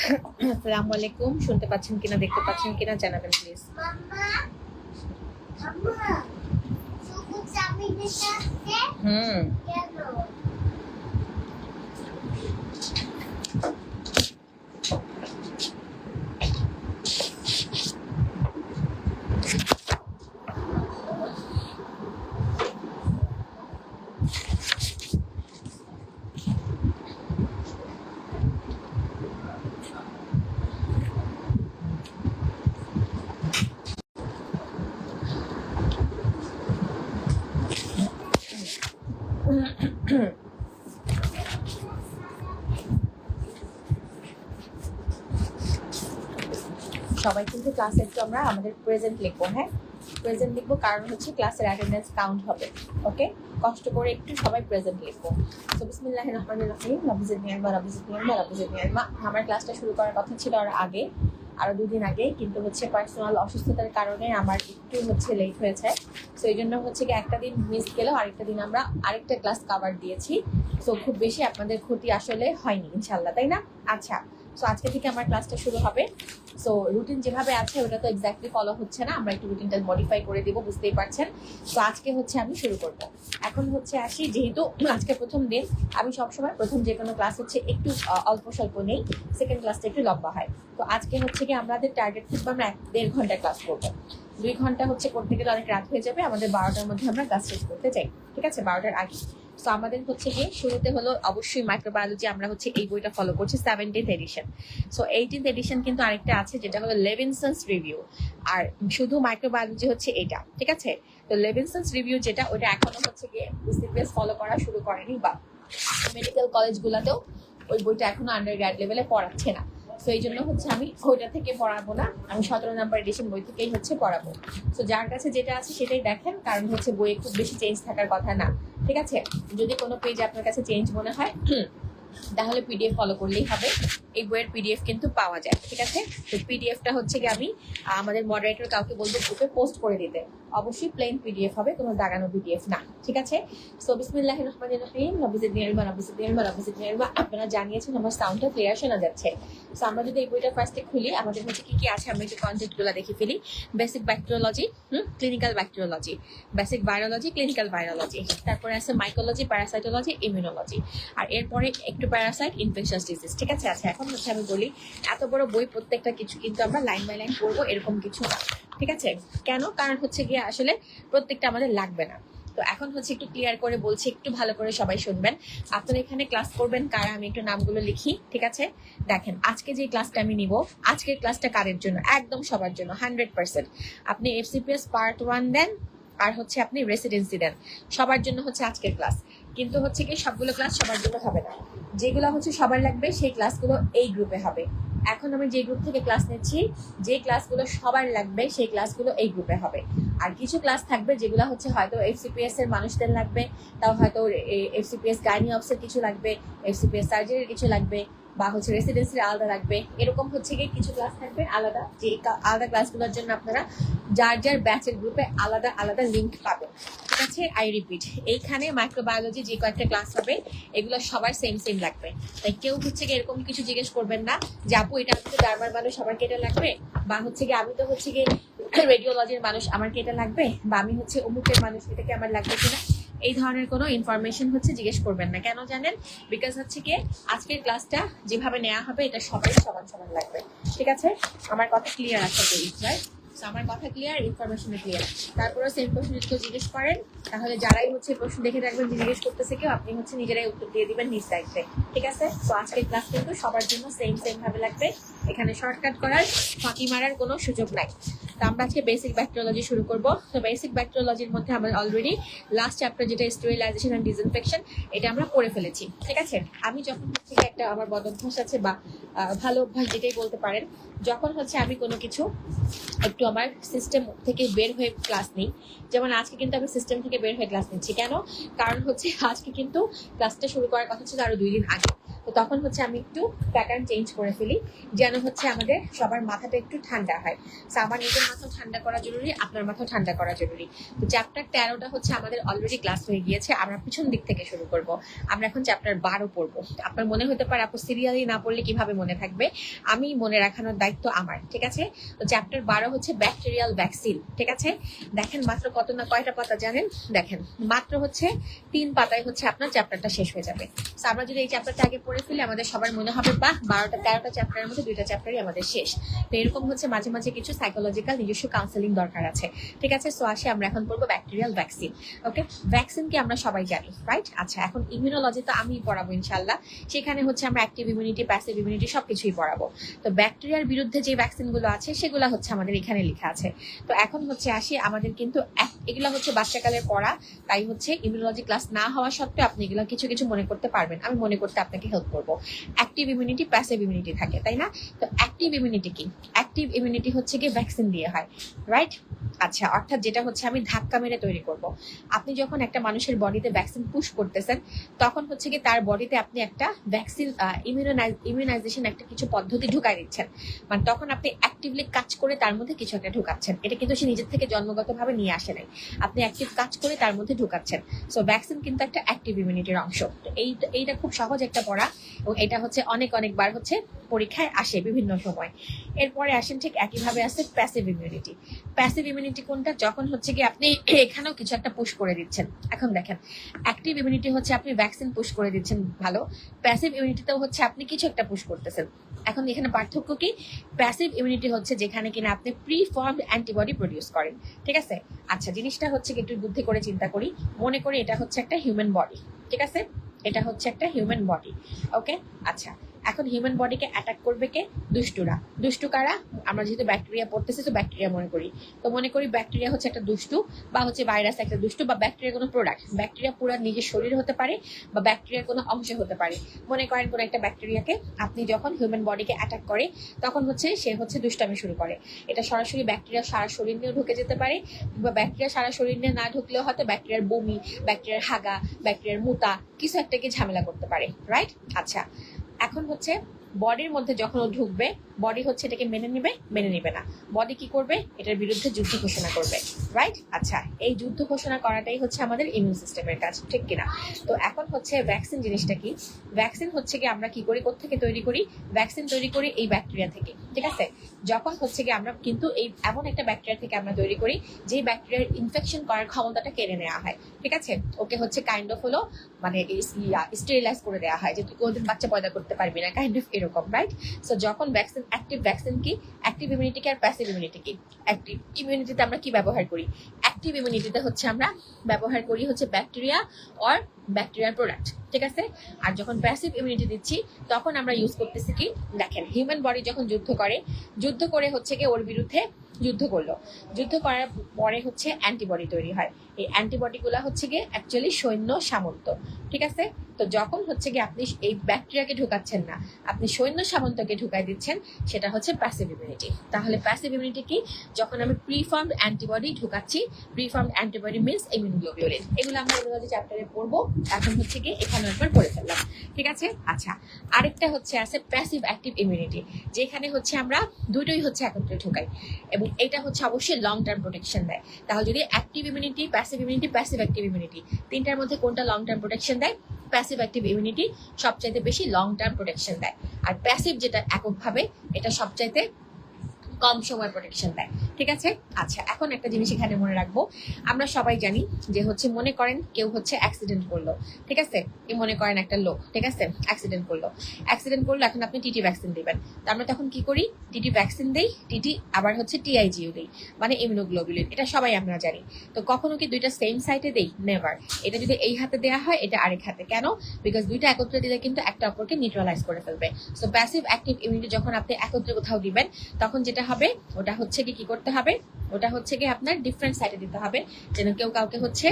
আসসালামু আলাইকুম। শুনতে পাচ্ছেন কিনা, দেখতে পাচ্ছেন কিনা জানাবেন প্লিজ। হুম সবাই কিন্তু ক্লাসে একটু আমরা আমাদের প্রেজেন্ট লিখবো। হ্যাঁ, প্রেজেন্ট লিখবো, কারণ হচ্ছে ক্লাসের অ্যাটেন্ডেন্স কাউন্ট হবে। ওকে, কষ্ট করে একটু সবাই প্রেজেন্ট লিখবো। তো বিসমিল্লাহির রহমানির রহিম। রাব্বি জিদনি ইলমা, রাব্বি জিদনি ইলমা, রাব্বি জিদনি ইলমা। আমার ক্লাসটা শুরু করার কথা ছিল আরো 2 দিন আগে, কিন্তু হচ্ছে পার্সোনাল অসুস্থতার কারণে আমার একটু হচ্ছে লেট হয়েছে। তো এই জন্য হচ্ছে কি একটা দিন মিস গেলেও আরেকটা দিন আমরা আরেকটা ক্লাস কভার দিয়েছি। তো খুব বেশি আপনাদের ক্ষতি আসলে হয়নি ইনশাল্লাহ, তাই না? আচ্ছা, সো আজকে থেকে আমার ক্লাসটা শুরু হবে। সো রুটিন যেভাবে আছে ওটা তো এক্স্যাক্টলি ফলো হচ্ছে না, আমরা একটু রুটিনটা মডিফাই করে দিব, বুঝতেই পারছেন। তো আজকে হচ্ছে আমি শুরু করব। এখন হচ্ছে আসি, যেহেতু আজকে প্রথম দিন, আমি সবসময় প্রথম যে কোনো ক্লাস হচ্ছে একটু অল্প স্বল্প নেই, সেকেন্ড ক্লাসটা একটু লম্বা হয়। তো আজকে হচ্ছে কি আমাদের টার্গেট থাকবে আমরা 1.5 ঘন্টা ক্লাস করবো। 2 ঘন্টা হচ্ছে করতে গেলে অনেক রাত হয়ে যাবে, আমাদের 12টার মধ্যে আমরা ক্লাস শেষ করতে চাই, ঠিক আছে? 12টার আগে। তো আমাদের হচ্ছে গিয়ে শুরুতে হলো অবশ্যই মাইক্রোবায়োলজি, আমরা হচ্ছে এই বইটা ফলো করছি 17th addition. So 18th addition কিন্তু আরেকটা আছে যেটা হলো লেভিনসন্স রিভিউ, আর শুধু মাইক্রোবায়োলজি হচ্ছে এটা, ঠিক আছে? তো লেভিনসন্স রিভিউ যেটা, ওটা এখনো হচ্ছে গিয়ে সিপিএস ফলো করা শুরু করেনি, বা মেডিকেল কলেজগুলোতেও ওই বইটা এখনো আন্ডার গ্র্যাড লেভেলে পড়াচ্ছে না। তো এই জন্য হচ্ছে আমি ওইটা থেকে পড়াবো না, আমি 17 নাম্বার এডিশন বই থেকেই হচ্ছে পড়াবো। তো যার কাছে যেটা আছে সেটাই দেখেন, কারণ হচ্ছে বইয়ে খুব বেশি চেঞ্জ থাকার কথা না, ঠিক আছে? যদি কোনো পেজ আপনার কাছে চেঞ্জ মনে হয় তাহলে পিডিএফ ফলো করলেই হবে। এই বইয়ের পিডিএফ কিন্তু পাওয়া যায়, ঠিক আছে? তো পিডিএফটা হচ্ছে কি আমি আমাদের মডারেটর কাউকে বলবো গ্রুপে পোস্ট করে দিতে। অবশ্যই প্লেন পিডিএফ হবে, কোনো দাগানো পিডিএফ না, ঠিক আছে? সো বিসমিল্লাহির রহমানির রহিম। রাব্বি জিদনি ইলমা, রাব্বি জিদনি ইলমা, রাব্বি জিদনি ইলমা। আপনারা জানিয়েছেন আমার সাউন্ডটা ক্লিয়ার শোনা যাচ্ছে। সো আমরা যদি এই বইটা ফার্স্টে খুলি, আমাদের হচ্ছে কি কি আছে আমরা একটু কনসেপ্টগুলো দেখে ফেলি। Basic bacteriology, clinical bacteriology, basic virology, clinical virology, তারপরে আছে মাইকোলজি, প্যারাসাইটোলজি, ইমিউনোলজি, আর এরপরে একটু প্যারাসাইট, ইনফেকশাস ডিজিজ, ঠিক আছে? আচ্ছা, এখন হচ্ছে আমি বলি, এত বড় বই প্রত্যেকটা কিছু কিন্তু আমরা লাইন বাই লাইন পড়বো এরকম কিছু না, ঠিক আছে? কেন? কারণ হচ্ছে গিয়ে আসলে প্রত্যেকটা আমাদের লাগবে না। তো এখন হচ্ছে একটু ক্লিয়ার করে বলছি, একটু ভালো করে সবাই শুনবেন। আপনারা এখানে ক্লাস করবেন কারা, আমি একটু নামগুলো লিখি, ঠিক আছে? দেখেন, আজকে যে ক্লাসটা আমি নিব, আজকের ক্লাসটা কারের জন্য? একদম সবার জন্য, 100%। আপনি এফসিপিএস পার্ট 1 দেন, আর হচ্ছে আপনি রেসিডেন্সি দেন, সবার জন্য হচ্ছে আজকের ক্লাস। কিন্তু হচ্ছে কি সবগুলো ক্লাস সবার জন্য হবে না, যেগুলো হচ্ছে সবার লাগবে সেই ক্লাসগুলো এই গ্রুপে হবে। এখন আমি যে গ্রুপ থেকে ক্লাস নিচ্ছি, যে ক্লাসগুলো সবার লাগবে সেই ক্লাসগুলো এই গ্রুপে হবে। আর কিছু ক্লাস থাকবে যেগুলো হচ্ছে হয়তো এফসিপিএস এর মানুষদের লাগবে, তাও হয়তো এফসিপিএস গাইনি অফসের কিছু লাগবে, এফসিপিএস সার্জারির কিছু লাগবে, বা হচ্ছে রেসিডেন্সির আলাদা লাগবে। এরকম হচ্ছে গিয়ে কিছু ক্লাস থাকবে আলাদা, যে আলাদা ক্লাসগুলোর জন্য আপনারা যার যার ব্যাচের গ্রুপে আলাদা আলাদা লিঙ্ক পাবেন, ঠিক আছে? আই রিপিট, এইখানে মাইক্রোবায়োলজি যে কয়েকটা ক্লাস হবে এগুলো সবার সেম সেম লাগবে। তাই কেউ হচ্ছে গিয়ে এরকম কিছু জিজ্ঞেস করবেন না যে আপু এটা আমি তো ডার্মার মানুষ, আমার কি এটা লাগবে, বা হচ্ছে গিয়ে আমি তো হচ্ছে গিয়ে রেডিওলজির মানুষ, আমার কি এটা লাগবে, বা আমি হচ্ছে অমুকের মানুষ, এটা কি আমার লাগবে কিনা। এই ধরনের কোনো ইনফরমেশন হচ্ছে জিজ্ঞেস করবেন না। কেন জানেন? বিকজ হচ্ছে কি আজকের ক্লাসটা যেভাবে নেওয়া হবে এটা সবাই সমান সমান লাগবে, ঠিক আছে? আমার কথা ক্লিয়ার আছে তো, রাইট? আমার কথা ক্লিয়ার, ইনফরমেশনে ক্লিয়ার। তারপরে সেম প্রশ্ন যদি কেউ জিজ্ঞেস করেন, তাহলে যারাই হচ্ছে প্রশ্ন দেখে রাখবেন যে জিজ্ঞেস করতেছে কেউ, আপনি হচ্ছে নিজেরাই উত্তর দিয়ে দিবেন নিজ দায়িত্বে, ঠিক আছে? তো আজকের ক্লাস কিন্তু সবার জন্য সেম সেম ভাবে লাগবে, এখানে শর্টকাট করার, ফাঁকি মারার কোনো সুযোগ নাই। তো আমরা আজকে বেসিক ব্যাকটেরিওলজি শুরু করব। তো বেসিক ব্যাকটেরিওলজির মধ্যে আমরা অলরেডি লাস্ট চ্যাপ্টার যেটা স্টেরিলাইজেশন এন্ড ডিসইনফেকশন, এটা আমরা পড়ে ফেলেছি, ঠিক আছে? আমি যখন হচ্ছে একটা আমার বদ অভ্যাস আছে, বা ভালো অভ্যাস যেটাই বলতে পারেন, যখন হচ্ছে আমি কোনো কিছু একটু আমার সিস্টেম থেকে বের হয়ে ক্লাস নিই, যেমন আজকে কিন্তু আমি সিস্টেম থেকে বের হয়ে ক্লাস নিচ্ছি। কেন? কারণ হচ্ছে আজকে কিন্তু ক্লাসটা শুরু করার কথা ছিল আরো 2 দিন আগে। তো তখন হচ্ছে আমি একটু প্যাটার্ন চেঞ্জ করে ফেলি, যেন হচ্ছে আমাদের সবার মাথাটা একটু ঠান্ডা হয়। তো আমার নিজের মাথাও ঠান্ডা করা জরুরি, আপনার মাথাও ঠান্ডা করা জরুরি। তো চ্যাপ্টার 13টা হচ্ছে আমাদের অলরেডি ক্লাস হয়ে গিয়েছে, আমরা পিছন দিক থেকে শুরু করব। আমরা এখন চ্যাপ্টার 12 পড়বো। আপনার মনে হতে পারে আপু সিরিয়ালি না পড়লে কিভাবে মনে থাকবে, আমি মনে রাখানোর দায়িত্ব আমার, ঠিক আছে? তো চ্যাপ্টার 12 হচ্ছে ব্যাকটেরিয়াল ভ্যাকসিন, ঠিক আছে? দেখেন মাত্র কত না কয়টা পাতা জানেন, দেখেন মাত্র হচ্ছে 3 পাতায় হচ্ছে আপনার চ্যাপ্টারটা শেষ হয়ে যাবে। তো আমরা যদি এই চ্যাপ্টারটা আগে পড়ে ফেলি আমাদের সবার মনে হবে বাহ 12টা 13টা চ্যাপ্টারের মধ্যে 2টা চ্যাপ্টারই আমাদের শেষ। তো এরকম হচ্ছে মাঝে মাঝে কিছু সাইকোলজিক্যাল নিজস্ব কাউন্সেলিং দরকার আছে, ঠিক আছে? সো আসি আমরা এখন পড়বো ব্যাকটেরিয়াল ভ্যাকসিন। ওকে, ভ্যাকসিন কি আমরা সবাই জানি, রাইট? আচ্ছা, এখন ইমিউনোলজি তো আমি পড়াবো ইনশাল্লাহ, সেখানে হচ্ছে আমরা অ্যাক্টিভ ইমিউনিটি, প্যাসিভ ইমিউনিটি সবকিছুই পড়াবো। তো ব্যাকটেরিয়ার বিরুদ্ধে যে ভ্যাকসিনগুলো আছে সেগুলো হচ্ছে আমাদের এখানে লেখা আছে। তো এখন হচ্ছে আসি আমাদের কিন্তু এগুলো হচ্ছে বাচ্চাকালের পড়া, তাই হচ্ছে ইমিউনোলজি ক্লাস না হওয়া সত্ত্বেও আপনি এগুলো কিছু কিছু মনে করতে পারবেন, আমি মনে করতে আপনাকে হেল্প করবো। অ্যাক্টিভ ইমিউনিটি, প্যাসিভ ইমিউনিটি থাকে, তাই না? তো অ্যাক্টিভ ইমিউনিটি কি? অ্যাক্টিভ ইমিউনিটি হচ্ছে কি ভ্যাকসিন দিয়ে হয়, রাইট? আচ্ছা, অর্থাৎ যেটা হচ্ছে আমি ধাক্কা মেরে তৈরি করব। আপনি যখন একটা মানুষের বডিতে ভ্যাকসিন পুশ করতেছেন তখন হচ্ছে কি তার বডিতে আপনি একটা ভ্যাকসিন ইমিউনাইজেশন একটা কিছু পদ্ধতি ঢুকাই দিচ্ছেন, মানে তখন আপনি অ্যাক্টিভলি কাজ করে তার মধ্যে কিছু একটা ঢুকাচ্ছেন। এটা কিন্তু সে নিজের থেকে জন্মগতভাবে নিয়ে আসে নাই, আপনি অ্যাক্টিভ কাজ করে তার মধ্যে ঢুকাচ্ছেন। সো ভ্যাকসিন কিন্তু একটা অ্যাক্টিভ ইমিউনিটির অংশ। তো এইটা খুব সহজ একটা পড়া, এবং এটা হচ্ছে অনেকবার হচ্ছে পরীক্ষায় আসে বিভিন্ন সময়। এরপরে আসেন ঠিক একইভাবে আসে প্যাসিভ ইমিউনিটি। প্যাসিভ ইমিউনিটি কোনটা? যখন হচ্ছে কি আপনি এখানেও কিছু একটা পুশ করে দিচ্ছেন। এখন দেখেন, অ্যাক্টিভ ইমিউনিটি হচ্ছে আপনি ভ্যাকসিন পুশ করে দিচ্ছেন, ভালো। প্যাসিভ ইমিউনিটিতেও হচ্ছে আপনি কিছু একটা পুশ করতেছেন। এখন এখানে পার্থক্য কি? প্যাসিভ ইমিউনিটি হচ্ছে যেখানে কিনা আপনি প্রি ফর্মড অ্যান্টিবডি প্রডিউস করেন, ঠিক আছে? আচ্ছা, জিনিসটা হচ্ছে একটু বুদ্ধি করে চিন্তা করি, মনে করি এটা হচ্ছে একটা হিউম্যান বডি, ঠিক আছে? এটা হচ্ছে একটা হিউম্যান বডি, ওকে? আচ্ছা, এখন হিউম্যান বডিকে অ্যাটাক করবে কে? দুষ্টুরা। দুষ্টু কারা? আমরা যেহেতু ব্যাকটেরিয়া পড়তেছি তো ব্যাকটেরিয়া মনে করি, তো মনে করি ব্যাকটেরিয়া হচ্ছে একটা দুষ্টু, বা হচ্ছে ভাইরাস একটা দুষ্টু, বা ব্যাকটেরিয়ার কোনো প্রোডাক্ট। ব্যাকটেরিয়া পুরো নিজের শরীর হতে পারে বা ব্যাকটেরিয়ার কোনো অংশ হতে পারে। মনে করেন কোনো একটা ব্যাকটেরিয়াকে আপনি যখন হিউম্যান বডিকে অ্যাটাক করে তখন হচ্ছে সে হচ্ছে দুষ্টামি শুরু করে। এটা সরাসরি ব্যাকটেরিয়া সারা শরীর নিয়েও ঢুকে যেতে পারে, বা ব্যাকটেরিয়া সারা শরীর নিয়ে না ঢুকলেও হয়তো ব্যাকটেরিয়ার বমি, ব্যাকটেরিয়ার হাগা, ব্যাকটেরিয়ার মুতা কিছু একটাকে ঝামেলা করতে পারে, রাইট? আচ্ছা, এখন হচ্ছে বডির মধ্যে যখন ও ঢুকবে বডি হচ্ছে এটাকে মেনে নিবে না। বডি কি করবে? এটার বিরুদ্ধে যুদ্ধ ঘোষণা করবে, রাইট? আচ্ছা, এই যুদ্ধ ঘোষণা করাটাই হচ্ছে আমাদের ইমিউন সিস্টেমের কাজ, ঠিক কিনা? তো এখন হচ্ছে ভ্যাকসিন জিনিসটা কি? ভ্যাকসিন হচ্ছে কি আমরা কি করি, কোত্থেকে তৈরি করি? ভ্যাকসিন তৈরি করি এই ব্যাকটেরিয়া থেকে, ঠিক আছে? যখন হচ্ছে কি আমরা কিন্তু এই এমন একটা ব্যাকটেরিয়া থেকে আমরা তৈরি করি যে ব্যাকটেরিয়ার ইনফেকশন করার ক্ষমতাটা কেড়ে নেওয়া হয়, ঠিক আছে? ওকে হচ্ছে কাইন্ড অফ হলো মানে স্টেরিলাইজ করে দেওয়া হয় যে তুই কোনদিন বাচ্চা পয়দা করতে পারবি না, কাইন্ড অফ এরকম, রাইট? সো যখন ভ্যাকসিন অ্যাক্টিভ ভ্যাকসিন কি? অ্যাক্টিভ ইমিউনিটি কি আর প্যাসিভ ইমিউনিটি কি? অ্যাক্টিভ ইমিউনিটিতে আমরা কি ব্যবহার করি? অ্যাক্টিভ ইমিউনিটিতে হচ্ছে আমরা ব্যবহার করি হচ্ছে ব্যাকটেরিয়া অর ব্যাকটেরিয়ার প্রোডাক্ট, ঠিক আছে? আর যখন প্যাসিভ ইমিউনিটি দিচ্ছি তখন আমরা ইউজ করতেছি কি? দেখেন, হিউম্যান বডি যখন যুদ্ধ করে হচ্ছে কি ওর বিরুদ্ধে যুদ্ধ করলো, যুদ্ধ করার পরে হচ্ছে অ্যান্টিবডি তৈরি হয়। এই অ্যান্টিবডিগুলো হচ্ছে গিয়ে অ্যাকচুয়ালি সৈন্য সামন্ত, ঠিক আছে? তো যখন হচ্ছে গিয়ে আপনি এই ব্যাকটেরিয়াকে ঢুকাচ্ছেন না, আপনি সৈন্য সামন্তকে ঢুকাই দিচ্ছেন, সেটা হচ্ছে প্যাসিভ ইমিউনিটি। তাহলে প্যাসিভ ইমিউনিটি কি? যখন আমি প্রিফর্মড অ্যান্টিবডি ঢুকাচ্ছি, প্রিফর্মড অ্যান্টিবডি মিন্স ইমিউনোগ্লোবিউলিন। এগুলো আমরা ইমিউনোলজি চ্যাপ্টারে পড়বো, এখন হচ্ছে কি এখানে একবার পড়ে ফেললাম, ঠিক আছে? আচ্ছা, আরেকটা হচ্ছে আছে প্যাসিভ অ্যাক্টিভ ইমিউনিটি, যেখানে হচ্ছে আমরা দুটোই হচ্ছে একত্রে ঢুকাই, এবং এটা হচ্ছে অবশ্যই লং টার্ম প্রোটেকশন দেয়। তাহলে যদি active immunity, passive immunity, passive active immunity, তিনটার মধ্যে কোনটা লং টার্ম প্রোটেকশন দেয়? প্যাসিভ অ্যাক্টিভ ইমিউনিটি সবচাইতে বেশি লং টার্ম প্রোটেকশন দেয়, আর প্যাসিভ যেটা এককভাবে এটা সবচাইতে কম সময় প্রোটেকশন দেয়, ঠিক আছে? আচ্ছা, এখন একটা জিনিস এখানে মনে রাখবো, আমরা সবাই জানি যে হচ্ছে মনে করেন কেউ হচ্ছে অ্যাক্সিডেন্ট করলো, ঠিক আছে? এই মনে করেন একটা লোক, ঠিক আছে, অ্যাক্সিডেন্ট করলো, এখন আপনি টিটি ভ্যাকসিন দিবেন। তো আমরা তখন কি করি? টিটি ভ্যাকসিন দেই, টিটি আবার হচ্ছে টিআইজিও দেই, মানে ইমিউনোগ্লোবুলিন। এটা সবাই আমরা জানি। তো কখনো কি দুইটা সেম সাইটে দেই? নেভার। এটা যদি এই হাতে দেওয়া হয়, এটা আরেক হাতে, কেন? বিকজ দুইটা একত্রে দিলে কিন্তু একটা অপরকে নিউট্রালাইজ করে ফেলবে। সো প্যাসিভ অ্যাক্টিভ ইমিউনিটি যখন আপনি একত্রে কোথাও দিবেন তখন যেটা হবে ওটা হচ্ছে কি করতে হবে? ওটা হচ্ছে কি আপনার ডিফারেন্ট সাইডে দিতে হবে, যেন কেউ কাউকে হচ্ছে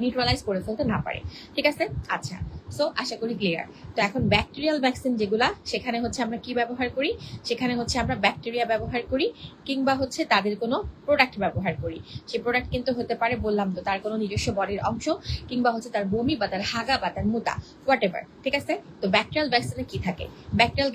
নিউট্রালাইজ করে ফেলতে না পারে, ঠিক আছে? আচ্ছা, সো আশা করি ক্লিয়ার। তো এখন ব্যাকটেরিয়াল ভ্যাকসিন যেগুলা, সেখানে হচ্ছে আমরা কি ব্যবহার করি, সেখানে হচ্ছে আমরা ব্যাকটেরিয়া ব্যবহার করি কিংবা হচ্ছে তাদের কোনো প্রোডাক্ট ব্যবহার করি। সেই প্রোডাক্ট কিন্তু হতে পারে, বললাম তো, তার কোনো নিজস্ব বডির অংশ কিংবা হচ্ছে তার বমি বা তার হাগা বা তার মুতা, হোয়াট এভার। ঠিক আছে? তো ব্যাকটেরিয়াল ভ্যাকসিনে কি থাকে? ব্যাকটেরিয়াল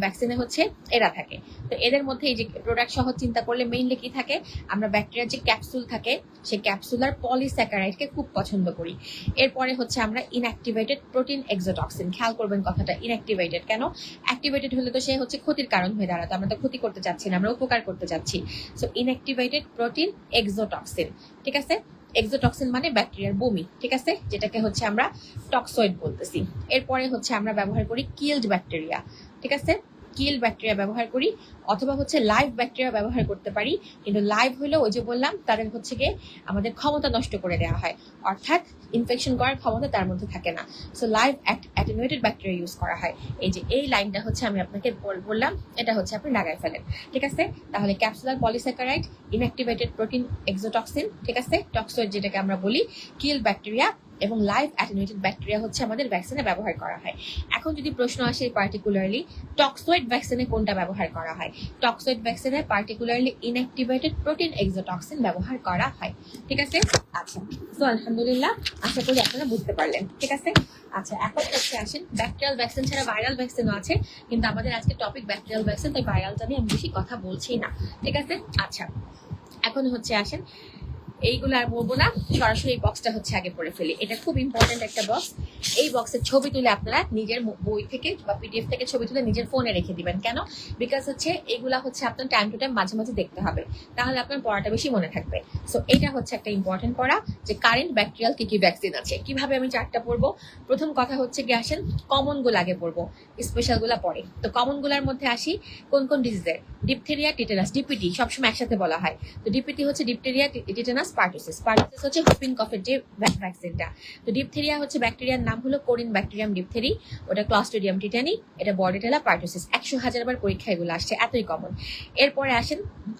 ভ্যাকসিনে হচ্ছে এরা থাকে। তো এদের মধ্যে এই যে প্রোডাক্ট সহ চিন্তা করলে মেইনলি কি থাকে, আমরা ব্যাকটেরিয়ার যে ক্যাপসুল থাকে সেই ক্যাপসুলার পলিস্যাকারাইডকে খুব পছন্দ করি। এরপরে হচ্ছে আমরা ইনঅ্যাক্টিভেটেড প্রোটিন এক্সোটক্সিন, খেয়াল করবেন কথাটা, ইনঅ্যাক্টিভেটেড কেন? অ্যাক্টিভেটেড হলে তো সে হচ্ছে ক্ষতির কারণ হয়ে দাঁড়াতো, আমরা তো ক্ষতি করতে চাচ্ছি না, আমরা উপকার করতে চাচ্ছি। সো ইনঅ্যাক্টিভেটেড প্রোটিন এক্সোটক্সিন, ঠিক আছে? এক্সোটক্সিন মানে ব্যাকটেরিয়ার বমি, ঠিক আছে, যেটাকে হচ্ছে আমরা টক্সয়েড বলতেছি। এরপরে হচ্ছে আমরা ব্যবহার করি কিল্ড ব্যাকটেরিয়া, ঠিক আছে, কিল ব্যাকটেরিয়া ব্যবহার করি, অথবা হচ্ছে লাইভ ব্যাকটেরিয়া ব্যবহার করতে পারি। কিন্তু লাইভ হলো ওই যে বললাম, তাদের হচ্ছে গিয়ে আমাদের ক্ষমতা নষ্ট করে দেওয়া হয়, অর্থাৎ ইনফেকশন করার ক্ষমতা তার মধ্যে থাকে না। So live attenuated bacteria use করা হয়। এই যে এই লাইনটা হচ্ছে আমি আপনাকে বললাম, এটা হচ্ছে আপনি লাগাই ফেলেন, ঠিক আছে? তাহলে capsular polysaccharide, inactivated protein exotoxin, ঠিক আছে, টক্সয়েড যেটাকে আমরা বলি, কিল ব্যাকটেরিয়া এবং লাইভ অ্যাটেনুয়েটেড ব্যাকটেরিয়া হচ্ছে আমাদের ভ্যাকসিনে ব্যবহার করা হয়। এখন যদি প্রশ্ন আসে পার্টিকুলারলি টক্সয়েড ভ্যাকসিনে কোনটা ব্যবহার করা হয়, toxoid ভ্যাকসিনে particularly inactivated protein exotoxin ব্যবহার করা হয়, ঠিক আছে? আচ্ছা, তো আলহামদুলিল্লাহ, আশা করি আপনারা বুঝতে পারলেন, ঠিক আছে? আচ্ছা, এখন হচ্ছে আসেন, ব্যাকটেরিয়াল ভ্যাকসিন ছাড়া ভাইরাল ভ্যাকসিনও আছে, কিন্তু আমাদের আজকে টপিক ব্যাকটেরিয়াল ভ্যাকসিন, তাই ভাইরালটা নিয়ে আমি বেশি কথা বলছি না, ঠিক আছে? আচ্ছা, এখন হচ্ছে আসেন, এইগুলো আর বলবো না, সরাসরি এই বক্সটা হচ্ছে আগে পড়ে ফেলি। এটা খুব ইম্পর্টেন্ট একটা বক্স। এই বক্সের ছবি তুলে আপনারা নিজের বই থেকে বা পিডিএফ থেকে ছবি তুলে নিজের ফোনে রেখে দিবেন। কেন? বিকজ হচ্ছে এগুলা হচ্ছে আপনার টাইম টু টাইম মাঝে মাঝে দেখতে হবে, তাহলে আপনার পড়াটা বেশি মনে থাকবে। সো এটা হচ্ছে একটা ইম্পর্টেন্ট পড়া, যে কারেন্ট ব্যাকটেরিয়াল কি কি ভ্যাকসিন আছে, কিভাবে আমি চারটা পড়বো। প্রথম কথা হচ্ছে কি, আসেন কমন গুলো আগে পড়বো, স্পেশাল গুলা পরে। তো কমন গুলার মধ্যে আসি, কোন কোন ডিজিজের, ডিপথেরিয়া, টিটেনাস, ডিপিটি সবসময় একসাথে বলা হয়। তো ডিপিটি হচ্ছে ডিপথেরিয়া, টিটেনাস, পার্টুসিস। পার্টুসিস হচ্ছে হুপিং কফের যে ভ্যাকসিনটা। তো ডিপথেরিয়া হচ্ছে ব্যাকটেরিয়ার নাম হলো কোরিন ব্যাকটেরিয়াম ডিপথেরি, ওটা ক্লস্ট্রিডিয়াম টিটানি, এটা বর্ডেটেলা পার্টুসিস। 100,000 বার পরীক্ষা এগুলো আসছে, এতই কমন। এরপরে আসেন,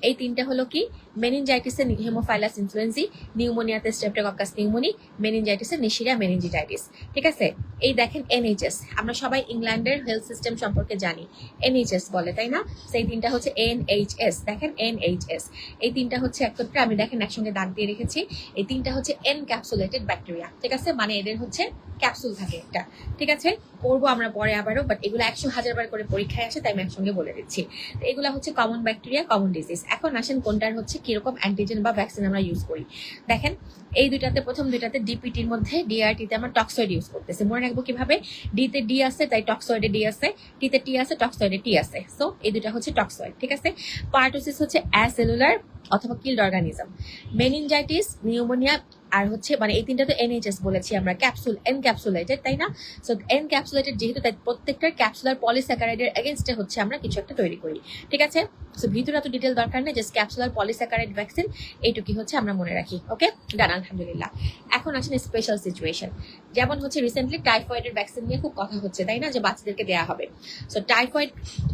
এই তিনটা হলো কি, মেনিনজাইটিসে হেমোফাইলাস ইনফ্লুয়েন্সি, নিউমোনিয়াতে স্ট্রেপ্টোকক্কাস নিউমোনি, মেনিনজাইটিসে নিশিরিয়া মেনিনজিটাইটিস, ঠিক আছে? এই দেখেন এনএইচএস, আমরা সবাই ইংল্যান্ডের হেলথ সিস্টেম সম্পর্কে জানি, এনএইচএস বলে, তাই না? সেই তিনটা হচ্ছে এনএইচএস, দেখেন এনএইচএস, এই তিনটা হচ্ছে একত্রে আমি দেখেন একসঙ্গে দাগ দিয়ে রেখেছি। এই তিনটা হচ্ছে এনক্যাপসুলেটেড ব্যাকটেরিয়া, ঠিক আছে, মানে এদের হচ্ছে ক্যাপসুল থাকে একটা, ঠিক আছে? পড়বো আমরা পরে আবারও, বাট এগুলো 100,000 বার করে পরীক্ষায় আসে, তাই আমি একসঙ্গে বলে দিচ্ছি। তো এগুলো হচ্ছে কমন ব্যাকটেরিয়া, কমন ডিজিজ। এখন আসেন কোনটার হচ্ছে কিরকম অ্যান্টিজেন বা ভ্যাকসিন আমরা ইউজ করি। দেখেন এই দুইটাতে, প্রথম দুইটাতে ডিপিটির মধ্যে ডিআরটিতে আমরা টক্সয়েড ইউজ করতেছি। মনে রাখবো কিভাবে, ডিতে ডি আছে তাই টক্সয়েডে ডি আছে, টিতে টি আছে টক্সয়েডে টি আছে। সো এই দুইটা হচ্ছে টক্সয়েড, ঠিক আছে? পার্টোসিস হচ্ছে অ্যাসেলুলার অথবা কিল্ড অর্গানিজম। মেনিনজাইটিস, নিউমোনিয়া আর হচ্ছে মানে এই তিনটা তো এনএইচএস বলেছি আমরা, ক্যাপসুল এনক্যাপসুলেটেড, তাই না? সো এনক্যাপসুলেটেড যেহেতু, তাই প্রত্যেকটার ক্যাপসুলার পলিস্যাকারাইডের এগেইনস্টে হচ্ছে আমরা কিছু একটা তৈরি করি, ঠিক আছে? সো ভিতরে এত ডিটেল দরকার নেই, জাস্ট ক্যাপসুলার পলিস্যাকারাইড ভ্যাকসিন এইটুকুই হচ্ছে আমরা মনে রাখি। ওকে, ডান, আলহামদুলিল্লাহ। এখন আসেন স্পেশাল সিচুয়েশন, যেমন হচ্ছে রিসেন্টলি টাইফয়েডের ভ্যাকসিন নিয়ে খুব কথা হচ্ছে, তাই না, যে বাচ্চাদেরকে দেওয়া হবে। সো টাইফয়েড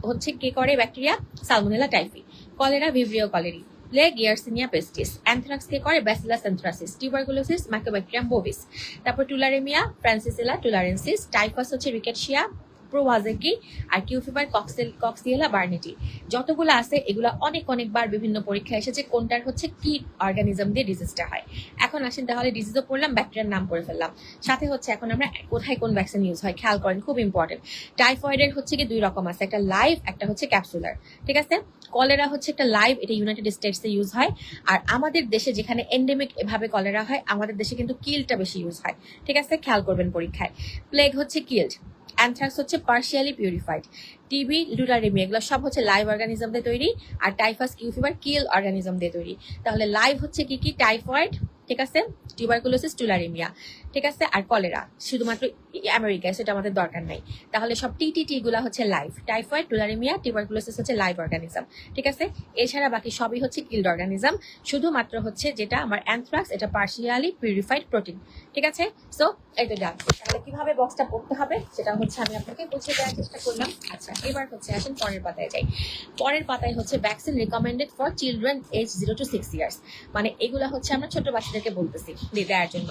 হচ্ছে কে করে bacteria, Salmonella typhi. Cholera, Vibrio cholerae. Plague, Yersinia pestis. Anthrax কে করে Bacillus anthracis. Tuberculosis, Mycobacterium bovis. তারপর টুলারেমিয়া, ফ্রান্সিসেলা টুলারেন্সিস। টাইফাস হচ্ছে রিকেটশিয়া প্রোভাজেকি, আর কিউ ফিভার কক্সিয়েলা বার্নেটি। যতগুলো আছে এগুলো অনেকবার বিভিন্ন পরীক্ষা এসেছে কোনটার হচ্ছে কি অর্গানিজম দিয়ে ডিজিজটা হয়। এখন আসেন তাহলে, ডিজিজও পড়লাম, ব্যাকটেরিয়ার নাম করে ফেললাম, সাথে হচ্ছে এখন আমরা কোথায় কোন ভ্যাকসিন ইউজ হয় খেয়াল করেন, খুব ইম্পর্টেন্ট। টাইফয়েডের হচ্ছে কি দুই রকম আছে, একটা লাইভ, একটা হচ্ছে ক্যাপসুলার, ঠিক আছে? কলেরা হচ্ছে একটা লাইভ, এটা ইউনাইটেড স্টেটসে ইউজ হয়। আর আমাদের দেশে যেখানে এন্ডেমিক এভাবে কলেরা হয়, আমাদের দেশে কিন্তু কিলটা বেশি ইউজ হয়, ঠিক আছে? খেয়াল করবেন পরীক্ষায়। প্লেগ হচ্ছে কিল্ড, অ্যানথ্রাক্স হচ্ছে পার্শিয়ালি পিউরিফাইড, টিবি, লুটারেমিয়া এগুলো সব হচ্ছে লাইভ অর্গানিজম দিয়ে তৈরি, আর টাইফাস, কিউ ফিভার কিল অর্গানিজম দিয়ে তৈরি। তাহলে লাইভ হচ্ছে কি কি, টাইফয়েড, ঠিক আছে, টিউবারকুলোসিস, টুলারেমিয়া, ঠিক আছে, আর কলেরা শুধুমাত্র আমেরিকায়, সেটা আমাদের দরকার নাই। তাহলে সব টিটিটি গুলা হচ্ছে লাইভ, টাইফয়েড, টুলারেমিয়া, টিউবারকুলোসিস হচ্ছে লাইভ অর্গানিজম, ঠিক আছে? এছাড়া বাকি সবই হচ্ছে কিল্ড অর্গানিজম, শুধুমাত্র হচ্ছে যেটা আমার অ্যানথ্রাক্স, এটা পার্শিয়ালি পিউরিফাইড প্রোটিন, ঠিক আছে? সো এটা ডান। তাহলে কিভাবে বক্সটা পড়তে হবে সেটা হচ্ছে আমি আপনাকে বুঝিয়ে দেওয়ার চেষ্টা করলাম। আচ্ছা, এবার হচ্ছে আসেন পরের পাতায় যাই। পরের পাতায় হচ্ছে vaccine recommended for children age 0 to 6 years, মানে এগুলা হচ্ছে আমরা ছোট বাচ্চাদেরকে বলতেছি দেওয়ার জন্য।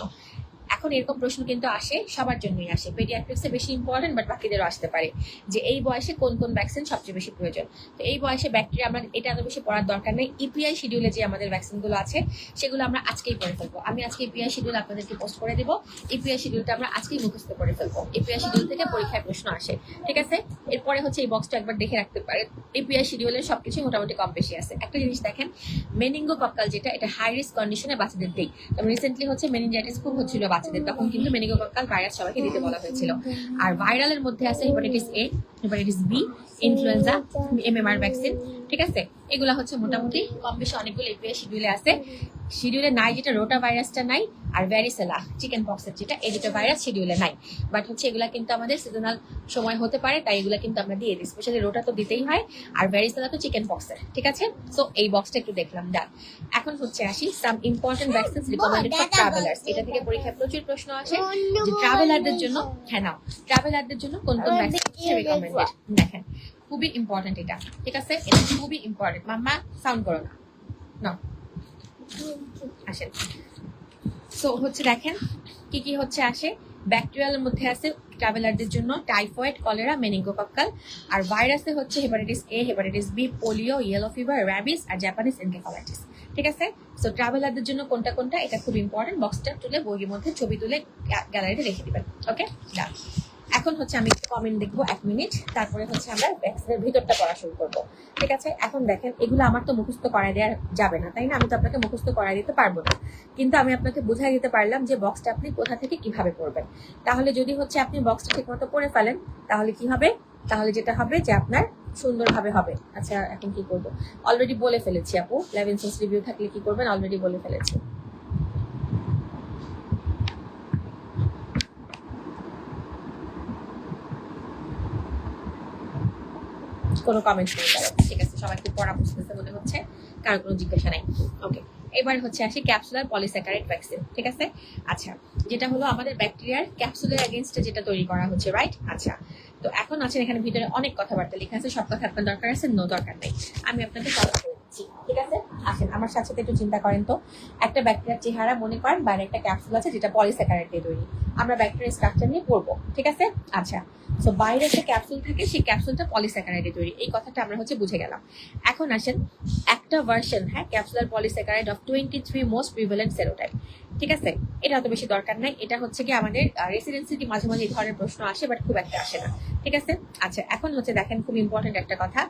এখন এরকম প্রশ্ন কিন্তু আসে, সবার জন্যই আসে, পেডিয়াট্রিক্সে বেশি ইম্পর্টেন্ট, বাট বাকিদেরও আসতে পারে যে এই বয়সে কোন কোন ভ্যাকসিন সবচেয়ে বেশি প্রয়োজন। তো এই বয়সে ব্যাকটেরিয়া আমরা এটা এত বেশি পড়ার দরকার নেই। ইপিআই শিডিউলে যে আমাদের ভ্যাকসিনগুলো আছে সেগুলো আমরা আজকেই পড়ে ফেলবো। আমি আজকে ইপিআই শিডিউল আপনাদেরকে পোস্ট করে দেবো। ইপিআই শিডিউলটা আমরা আজকেই মুখস্থ করে ফেলবো। ইপিআই শিডিউল থেকে পরীক্ষায় প্রশ্ন আসে, ঠিক আছে। এরপরে হচ্ছে এই বক্সটা একবার দেখে রাখতে পারেন। ইপিআই শিডিউলের সবকিছু মোটামুটি কম বেশি আছে। একটা জিনিস দেখেন, মেনিঙ্গোকক্কাল যেটা, এটা হাই রিস্ক কন্ডিশনে বাচ্চাদের দেই। তবে রিসেন্টলি হচ্ছে মেনিনজাইটিস খুব হচ্ছিল বাচ্চাদের, তখন কিন্তু মেনিঙ্গোকক্কাল ভাইরাস সবাইকে দিতে বলা হয়েছিল। আর ভাইরালের মধ্যে আছে hepatitis A, hepatitis B, influenza, MMR vaccine, ঠিক আছে। এগুলা হচ্ছে মোটামুটি কম বেশি অনেকগুলো এপিআই শিডিউলে আছে। শিডিউলে নাই যেটা রোটা ভাইরাসটা নাই, আর ভ্যারিসেলা চিকেন পক্সের যেটা, এই দুটো ভাইরাস শিডিউলে নাই। বাট হচ্ছে এগুলা কিন্তু আমাদের সিজনাল সময় হতে পারে, তাই এগুলা কিন্তু আমরা দিয়ে দিই। স্পেশালি রোটা তো দিতেই হয়, আর ভ্যারিসেলা তো চিকেন পক্সের, ঠিক আছে। সো এই বক্সটা একটু দেখলাম, ডান। এখন হচ্ছে আসি some important vaccines recommended for travellers. এটা থেকে পরীক্ষায় প্রচুর প্রশ্ন আসে যে ট্রাভেলারদের জন্য, হ্যাঁ নাও, ট্রাভেলারদের জন্য কোন কোন ভ্যাকসিন রিকমেন্ডেড। দেখেন খুবই ইম্পর্টেন্ট এটা, ঠিক আছে। এটা খুবই ইম্পর্টেন্ট। মাম্মা সাউন্ড করো না, নাও আসেন। সো হচ্ছে দেখেন কি কি হচ্ছে আসে। ব্যাকটেরিয়ালের মধ্যে আছে ট্রাভেলারদের জন্য টাইফয়েড, কলেরা, মেনিঙ্গোকক্কাল। আর ভাইরাসে হচ্ছে hepatitis A, hepatitis B, polio, yellow fever, rabies আর জাপানিজ এনকেফালাইটিস, ঠিক আছে। সো ট্রাভেলারদের জন্য কোনটা কোনটা, এটা খুব ইম্পর্টেন্ট। বক্সটা তুলে বইয়ের মধ্যে ছবি তুলে গ্যালারিতে রেখে দিবেন, ওকে ডান। এখন হচ্ছে আমি একটু কমেন্ট দেখবো 1 মিনিট, তারপরে হচ্ছে আমরা ভ্যাকসিনের ভিতরটা পড়া শুরু করবো, ঠিক আছে। এখন দেখেন এগুলো আমার তো মুখস্থ করাই দেওয়া যাবে না, তাই না। আমি তো আপনাকে মুখস্থ করাই দিতে পারবো না, কিন্তু আমি আপনাকে বুঝাই দিতে পারলাম যে বক্সটা আপনি কোথা থেকে কিভাবে পড়বেন। তাহলে যদি হচ্ছে আপনি বক্সটা ঠিক মতো পড়ে ফেলেন, তাহলে কি হবে, তাহলে যেটা হবে যে আপনার সুন্দরভাবে হবে। আচ্ছা এখন কি করবো, অলরেডি বলে ফেলেছি আপু। লেভেনসেন্স রিভিউ থাকলে কি করবেন, অলরেডি বলে ফেলেছি। কোনো কমেন্টস নেই কারো, ঠিক আছে। সবাই খুব পড়া বুঝতেছে মনে হচ্ছে, কারো কোনো জিজ্ঞাসা নাই, ওকে। এবার হচ্ছে আসি ক্যাপসুলার পলিস্যাকারাইড ভ্যাকসিন, ঠিক আছে। আচ্ছা যেটা হলো আমাদের ব্যাকটেরিয়ার ক্যাপসুলের এগেইনস্টে যেটা তৈরি করা হচ্ছে, রাইট। আচ্ছা তো এখন আছেন এখানে ভিতরে অনেক কথাবার্তা লেখা আছে, সব কথা আপনার দরকার আছে, নো দরকার নেই, আমি আপনাকে সলভ করে দিচ্ছি, ঠিক আছে। আসেন আমার সাথে সাথে একটু চিন্তা করেন তো। একটা ব্যাকটেরিয়ার চেহারা মনে করেন, বাইরে একটা ক্যাপসুল আছে যেটা পলিস্যাকারাইড দিয়ে তৈরি। আমরা ব্যাকটেরিয়ার স্ট্রাকচার নিয়ে পড়বো, ঠিক আছে। আচ্ছা সো বাইরে একটা ক্যাপসুল থাকে, সেই ক্যাপসুলটা পলিস্যাকারাইডে তৈরি, এই কথাটা আমরা হচ্ছে বুঝে গেলাম। এখন আসেন একটা ভার্সন, হ্যাঁ, capsular polysaccharide of 23 most prevalent serotype, ঠিক আছে। এটা অত বেশি দরকার নাই। এটা হচ্ছে কি আমাদের রেসিডেন্সিটি মাঝে মাঝে এই ধরনের প্রশ্ন আসে, বাট খুব একটা আসে না, ঠিক আছে। আচ্ছা এখন হচ্ছে দেখেন খুব ইম্পর্টেন্ট একটা কথা,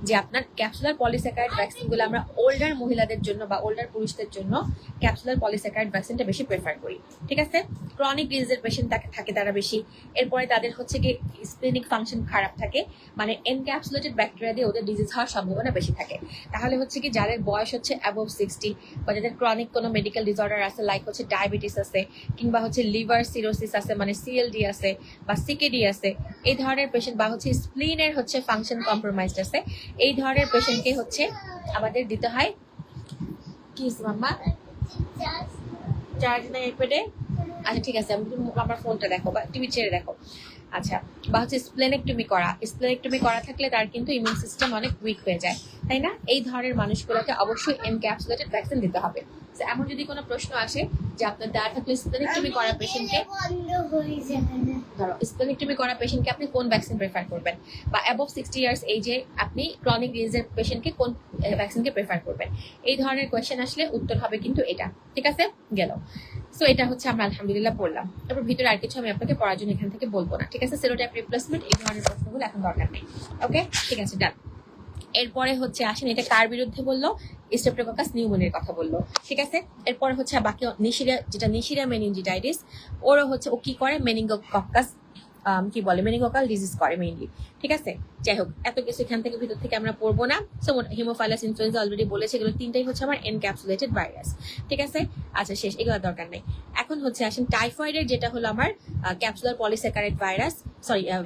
যে আপনার ক্যাপসুলার পলিস্যাকারাইড ভ্যাকসিনগুলো আমরা ওল্ডার মহিলাদের জন্য বা ওল্ডার পুরুষদের জন্য ক্যাপসুলার পলিস্যাকারাইড ভ্যাকসিনটা বেশি প্রেফার করি, ঠিক আছে। ক্রনিক ডিজিজের পেশেন্ট থাকে তারা বেশি, এরপরে তাদের হচ্ছে কি স্প্লিনিক ফাংশন খারাপ থাকে, মানে এনক্যাপসুলেটেড ব্যাকটেরিয়া দিয়ে ওদের ডিজিজ হওয়ার সম্ভাবনা বেশি থাকে। তাহলে হচ্ছে কি যাদের বয়স হচ্ছে অ্যাবভ 60 বা যাদের ক্রনিক কোনো মেডিকেল ডিসঅর্ডার আছে, লাইক হচ্ছে ডায়াবেটিস আছে, কিংবা হচ্ছে লিভার সিরোসিস আছে, মানে সিএলডি আছে বা সিকেডি আছে, এই ধরনের পেশেন্ট, বা হচ্ছে স্প্লিনের হচ্ছে ফাংশন কম্প্রোমাইজড আছে, এই ধরনের পেশেন্টকে হচ্ছে আমাদের দিতে হয় কি মাম্মা, চার্জ নেই পেটে। আচ্ছা ঠিক আছে, আমি আমার ফোনটা দেখো বা টিভি ছেড়ে দেখো। আচ্ছা বা হচ্ছে স্প্লেনেক্টমি করা থাকলে তার কিন্তু ইমিউন সিস্টেম অনেক উইক হয়ে যায়, তাই না। এই ধরনের মানুষগুলোকে অবশ্যই এনক্যাপসুলেটেড ভ্যাকসিন দিতে হবে। এমন যদি কোনো প্রশ্ন আসে যে আপনার দেওয়া থাকলে স্প্লেনেক্টমি করা পেশেন্টকে, ধরো স্প্লেনেক্টমি করা পেশেন্টকে আপনি কোন ভ্যাকসিন প্রেফার করবেন, বা অ্যাবভ 60 ইয়ার্স এইজে আপনি ক্রনিক ডিজিজের পেশেন্টকে কোন ভ্যাকসিনকে প্রেফার করবেন, এই ধরনের কোয়েশ্চেন আসলে উত্তর হবে কিন্তু এটা, ঠিক আছে গেল। সো এটা হচ্ছে আমরা আলহামদুলিল্লাহ পড়লাম। তারপর ভিতরে আর কিছু আমি আপনাকে পড়ার জন্য এখান থেকে বলবো না, ঠিক আছে। সেরোটাইপ রিপ্লেসমেন্ট এই ধরনের প্রশ্নগুলো এখন দরকার নেই, ওকে ঠিক আছে ডান। এরপরে হচ্ছে আসেন এটা কার বিরুদ্ধে বললো, স্ট্রেপ্টোককাস নিউমোনিয়ার কথা বললো, ঠিক আছে। এরপরে হচ্ছে বাকি নিশিরিয়া মেনিনজিটাইটিস, ওরও হচ্ছে ও কি করে, মেনিঙ্গোকক্কাস কি বলে মেনিঙ্গোকাল ডিজিজ করে মেইনলি, ঠিক আছে। যাই হোক এত কিছু এখান থেকে ভিতর থেকে আমরা পড়বো না। সো হিমোফাইলাস ইনফ্লুয়েঞ্জা অলরেডি বলেছে, এগুলো তিনটাই হচ্ছে আমার এনক্যাপসুলেটেড ভাইরাস, ঠিক আছে। আচ্ছা শেষ, এগুলো দরকার নেই। এখন হচ্ছে আসেন টাইফয়েডের, যেটা হলো আমার ক্যাপসুলার পলিস্যাকারাইড ভাইরাস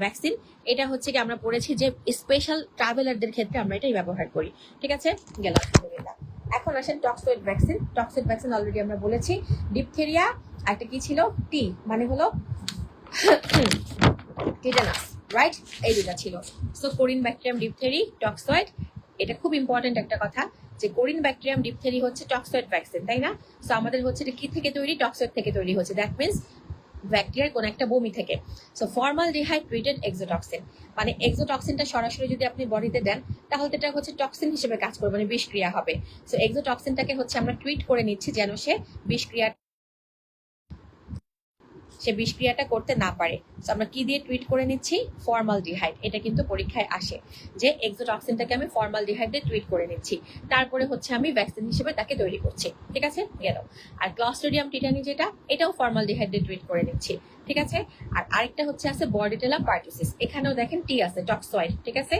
ভ্যাকসিন। এটা হচ্ছে কি আমরা পড়েছি যে স্পেশাল ট্রাভেলারদের ক্ষেত্রে আমরা এটাই ব্যবহার করি, ঠিক আছে গেল আলহামদুলিল্লাহ। এখন আসেন টক্সয়েড ভ্যাকসিন অলরেডি আমরা বলেছি। ডিপথেরিয়া একটা কি ছিল, টি মানে হলো টিটানাস, রাইট, এই দুটা ছিল। So Karim bacterium diphtheriae toxoid, এটা খুব ইম্পর্টেন্ট একটা কথা যে কোরিন ব্যাকটেরিয়াম ডিপথেরি হচ্ছে টক্সয়েড ভ্যাকসিন, তাই না। সো আমাদের হচ্ছে এটা কি থেকে তৈরি, টক্সয়েড থেকে তৈরি হচ্ছে। দ্যাট মিনস ব্যাকটেরিয়ার কোন একটা বমি থেকে। সো ফর্মালডিহাইড ট্রিটেড এক্সোটক্সিন, মানে এক্সোটক্সিনটা সরাসরি যদি আপনি বডিতে দেন তাহলে এটা হচ্ছে টক্সিন হিসেবে কাজ করবে, মানে বিষক্রিয়া হবে। সো এক্সোটক্সিনটাকে হচ্ছে আমরা ট্রিট করে নিচ্ছি যেন সে বিষক্রিয়াটা করতে না পারে। সো আমরা কি দিয়ে ট্রিট করে নিচ্ছি? ফর্মালডিহাইড। এটা কিন্তু পরীক্ষায় আসে যে এক্সোটক্সিনটাকে আমি ফর্মালডিহাইড দিয়ে ট্রিট করে নিচ্ছি, তারপরে হচ্ছে আমি ভ্যাকসিন হিসেবে তাকে তৈরি করছি। ঠিক আছে, গেল। আর ক্লস্ট্রিডিয়াম টিটানি যেটা, এটাও ফর্মালডিহাইড দিয়ে ট্রিট করে নিচ্ছি। ঠিক আছে। আর আরেকটা হচ্ছে আছে বর্ডিটেলা পার্টুসিস, এখানেও দেখেন টি আছে, টক্সয়েড। ঠিক আছে,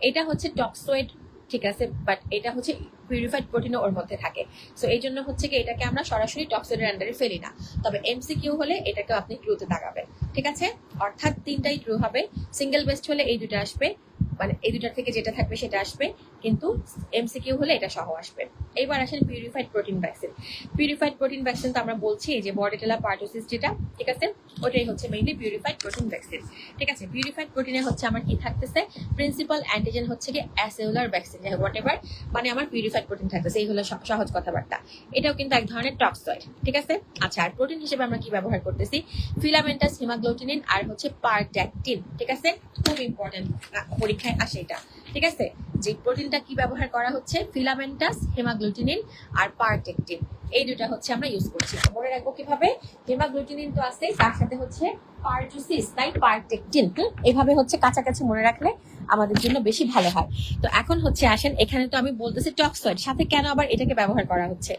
এটা হচ্ছে টক্সয়েড। ঠিক আছে, বাট এটা হচ্ছে পিউরিফাইড প্রোটিনও ওর মধ্যে থাকে। সো এই জন্য হচ্ছে কি এটাকে আমরা সরাসরি টক্সয়েডের আন্ডারে ফেলি না, তবে এমসিকিউ হলে এটাকে আপনি ট্রুতে দাগাবেন। ঠিক আছে, অর্থাৎ তিনটাই ট্রু হবে। সিঙ্গেল বেস্ট হলে এই দুটো আসবে, মানে এই দুটার থেকে যেটা থাকবে সেটা আসবে, কিন্তু এমসিকিউ হলে এটা সহ আসবে। এইবার আসেন purified protein vaccine. Purified protein vaccine তো আমরা বলছি যে বর্ডিটেলা পার্টুসিস যেটা, ঠিক আছে, ওটাই হচ্ছে মেইনলি পিউরিফাইড প্রোটিন ভ্যাকসিন। ঠিক আছে, পিউরিফাইড প্রোটিনে হচ্ছে আমার কি থাকতেছে? প্রিন্সিপাল অ্যান্টিজেন হচ্ছে কি অ্যাসেলুলার ভ্যাকসিন, হোয়াট এভার, মানে আমার পিউরিফাইড প্রোটিন থাকতেছে। এই হলো সহজ কথাবার্তা। এটাও কিন্তু এক ধরনের টক্সয়েড। ঠিক আছে, আচ্ছা, আর প্রোটিন হিসেবে আমরা কি ব্যবহার করতেছি? ফিলামেন্টাস হিমাগ্লুটিনিন আর হচ্ছে পারট্যাকটিন। ঠিক আছে, খুব ইম্পর্টেন্ট, পরীক্ষায় আসে এটা। ঠিক আছে, যে প্রোটিনটা কি ব্যবহার করা হচ্ছে? ফিলামেন্টাস হেমাগ্লুটিনিন আর পারটেকটিন, এই দুটা হচ্ছে আমরা ইউজ করছি। মনে রাখবো কিভাবে? হেমাগ্লুটিনিন তো আছে, তার সাথে হচ্ছে পারটুসিস, তাই পারটেকটিন। এইভাবে হচ্ছে কাছাকাছি মনে রাখলে আমাদের জন্য বেশি ভালো হয়। তো এখন হচ্ছে আসেন, এখানে তো আমি বলতেছি টক্সয়েড, সাথে কেন আবার এটাকে ব্যবহার করা হচ্ছে?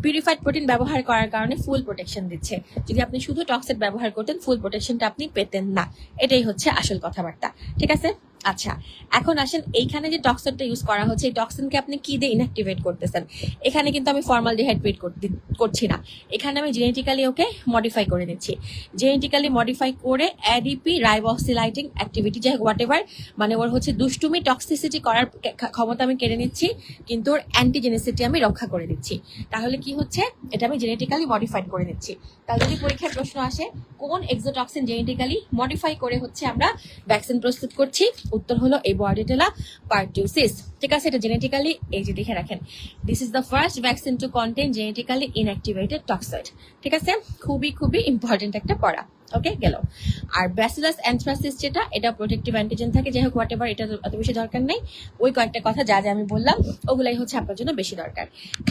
পিউরিফাইড প্রোটিন ব্যবহার করার কারণে ফুল প্রোটেকশন দিচ্ছে। যদি আপনি শুধু টক্সয়েড ব্যবহার করতেন, ফুল প্রোটেকশনটা আপনি পেতেন না। এটাই হচ্ছে আসল কথাবার্তা। ঠিক আছে, আচ্ছা, এখন আসেন, এইখানে যে টক্সিনটা ইউজ করা হচ্ছে, এই টক্সিনকে আপনি কি দিয়ে ইনঅ্যাক্টিভেট করতেছেন? এখানে কিন্তু আমি ফর্মালডিহাইড ট্রিট করছি না, এখানে আমি জেনেটিক্যালি ওকে মডিফাই করে নিচ্ছি। জেনেটিক্যালি মডিফাই করে অ্যাডিপি রাইবোক্সিলাইটিং অ্যাক্টিভিটি, যাই হোয়াট এভার, মানে ওর হচ্ছে দুষ্টুমি টক্সিসিটি করার ক্ষমতা আমি কেড়ে নিচ্ছি, কিন্তু ওর অ্যান্টিজেনিসিটি আমি রক্ষা করে দিচ্ছি। তাহলে কি হচ্ছে? এটা আমি জেনেটিক্যালি মডিফাইড করে নিচ্ছি। তাহলে যদি পরীক্ষায় প্রশ্ন আসে কোন এক্সোটক্সিন জেনেটিক্যালি মডিফাই করে হচ্ছে আমরা ভ্যাকসিন প্রস্তুত করছি, উত্তর হলো এই বর্ডিটেলা পার্টুসিস। ঠিক আছে, এটা জেনেটিক্যালি, এই যে দেখে রাখেন, this is the first vaccine to contain genetically inactivated toxoid. ঠিক আছে, খুবই খুবই ইম্পর্টেন্ট একটা পড়া। ওকে, গেল। আর ব্যাসিলাস অ্যানথ্রাসিস যেটা, এটা প্রোটেক্টিভ অ্যান্টিজেন থাকে, যাই হোক হোয়াট এভার, এটা অত বেশি দরকার নেই। ওই কয়েকটা কথা যা যা আমি বললাম ওগুলাই হচ্ছে আপনার জন্য বেশি দরকার।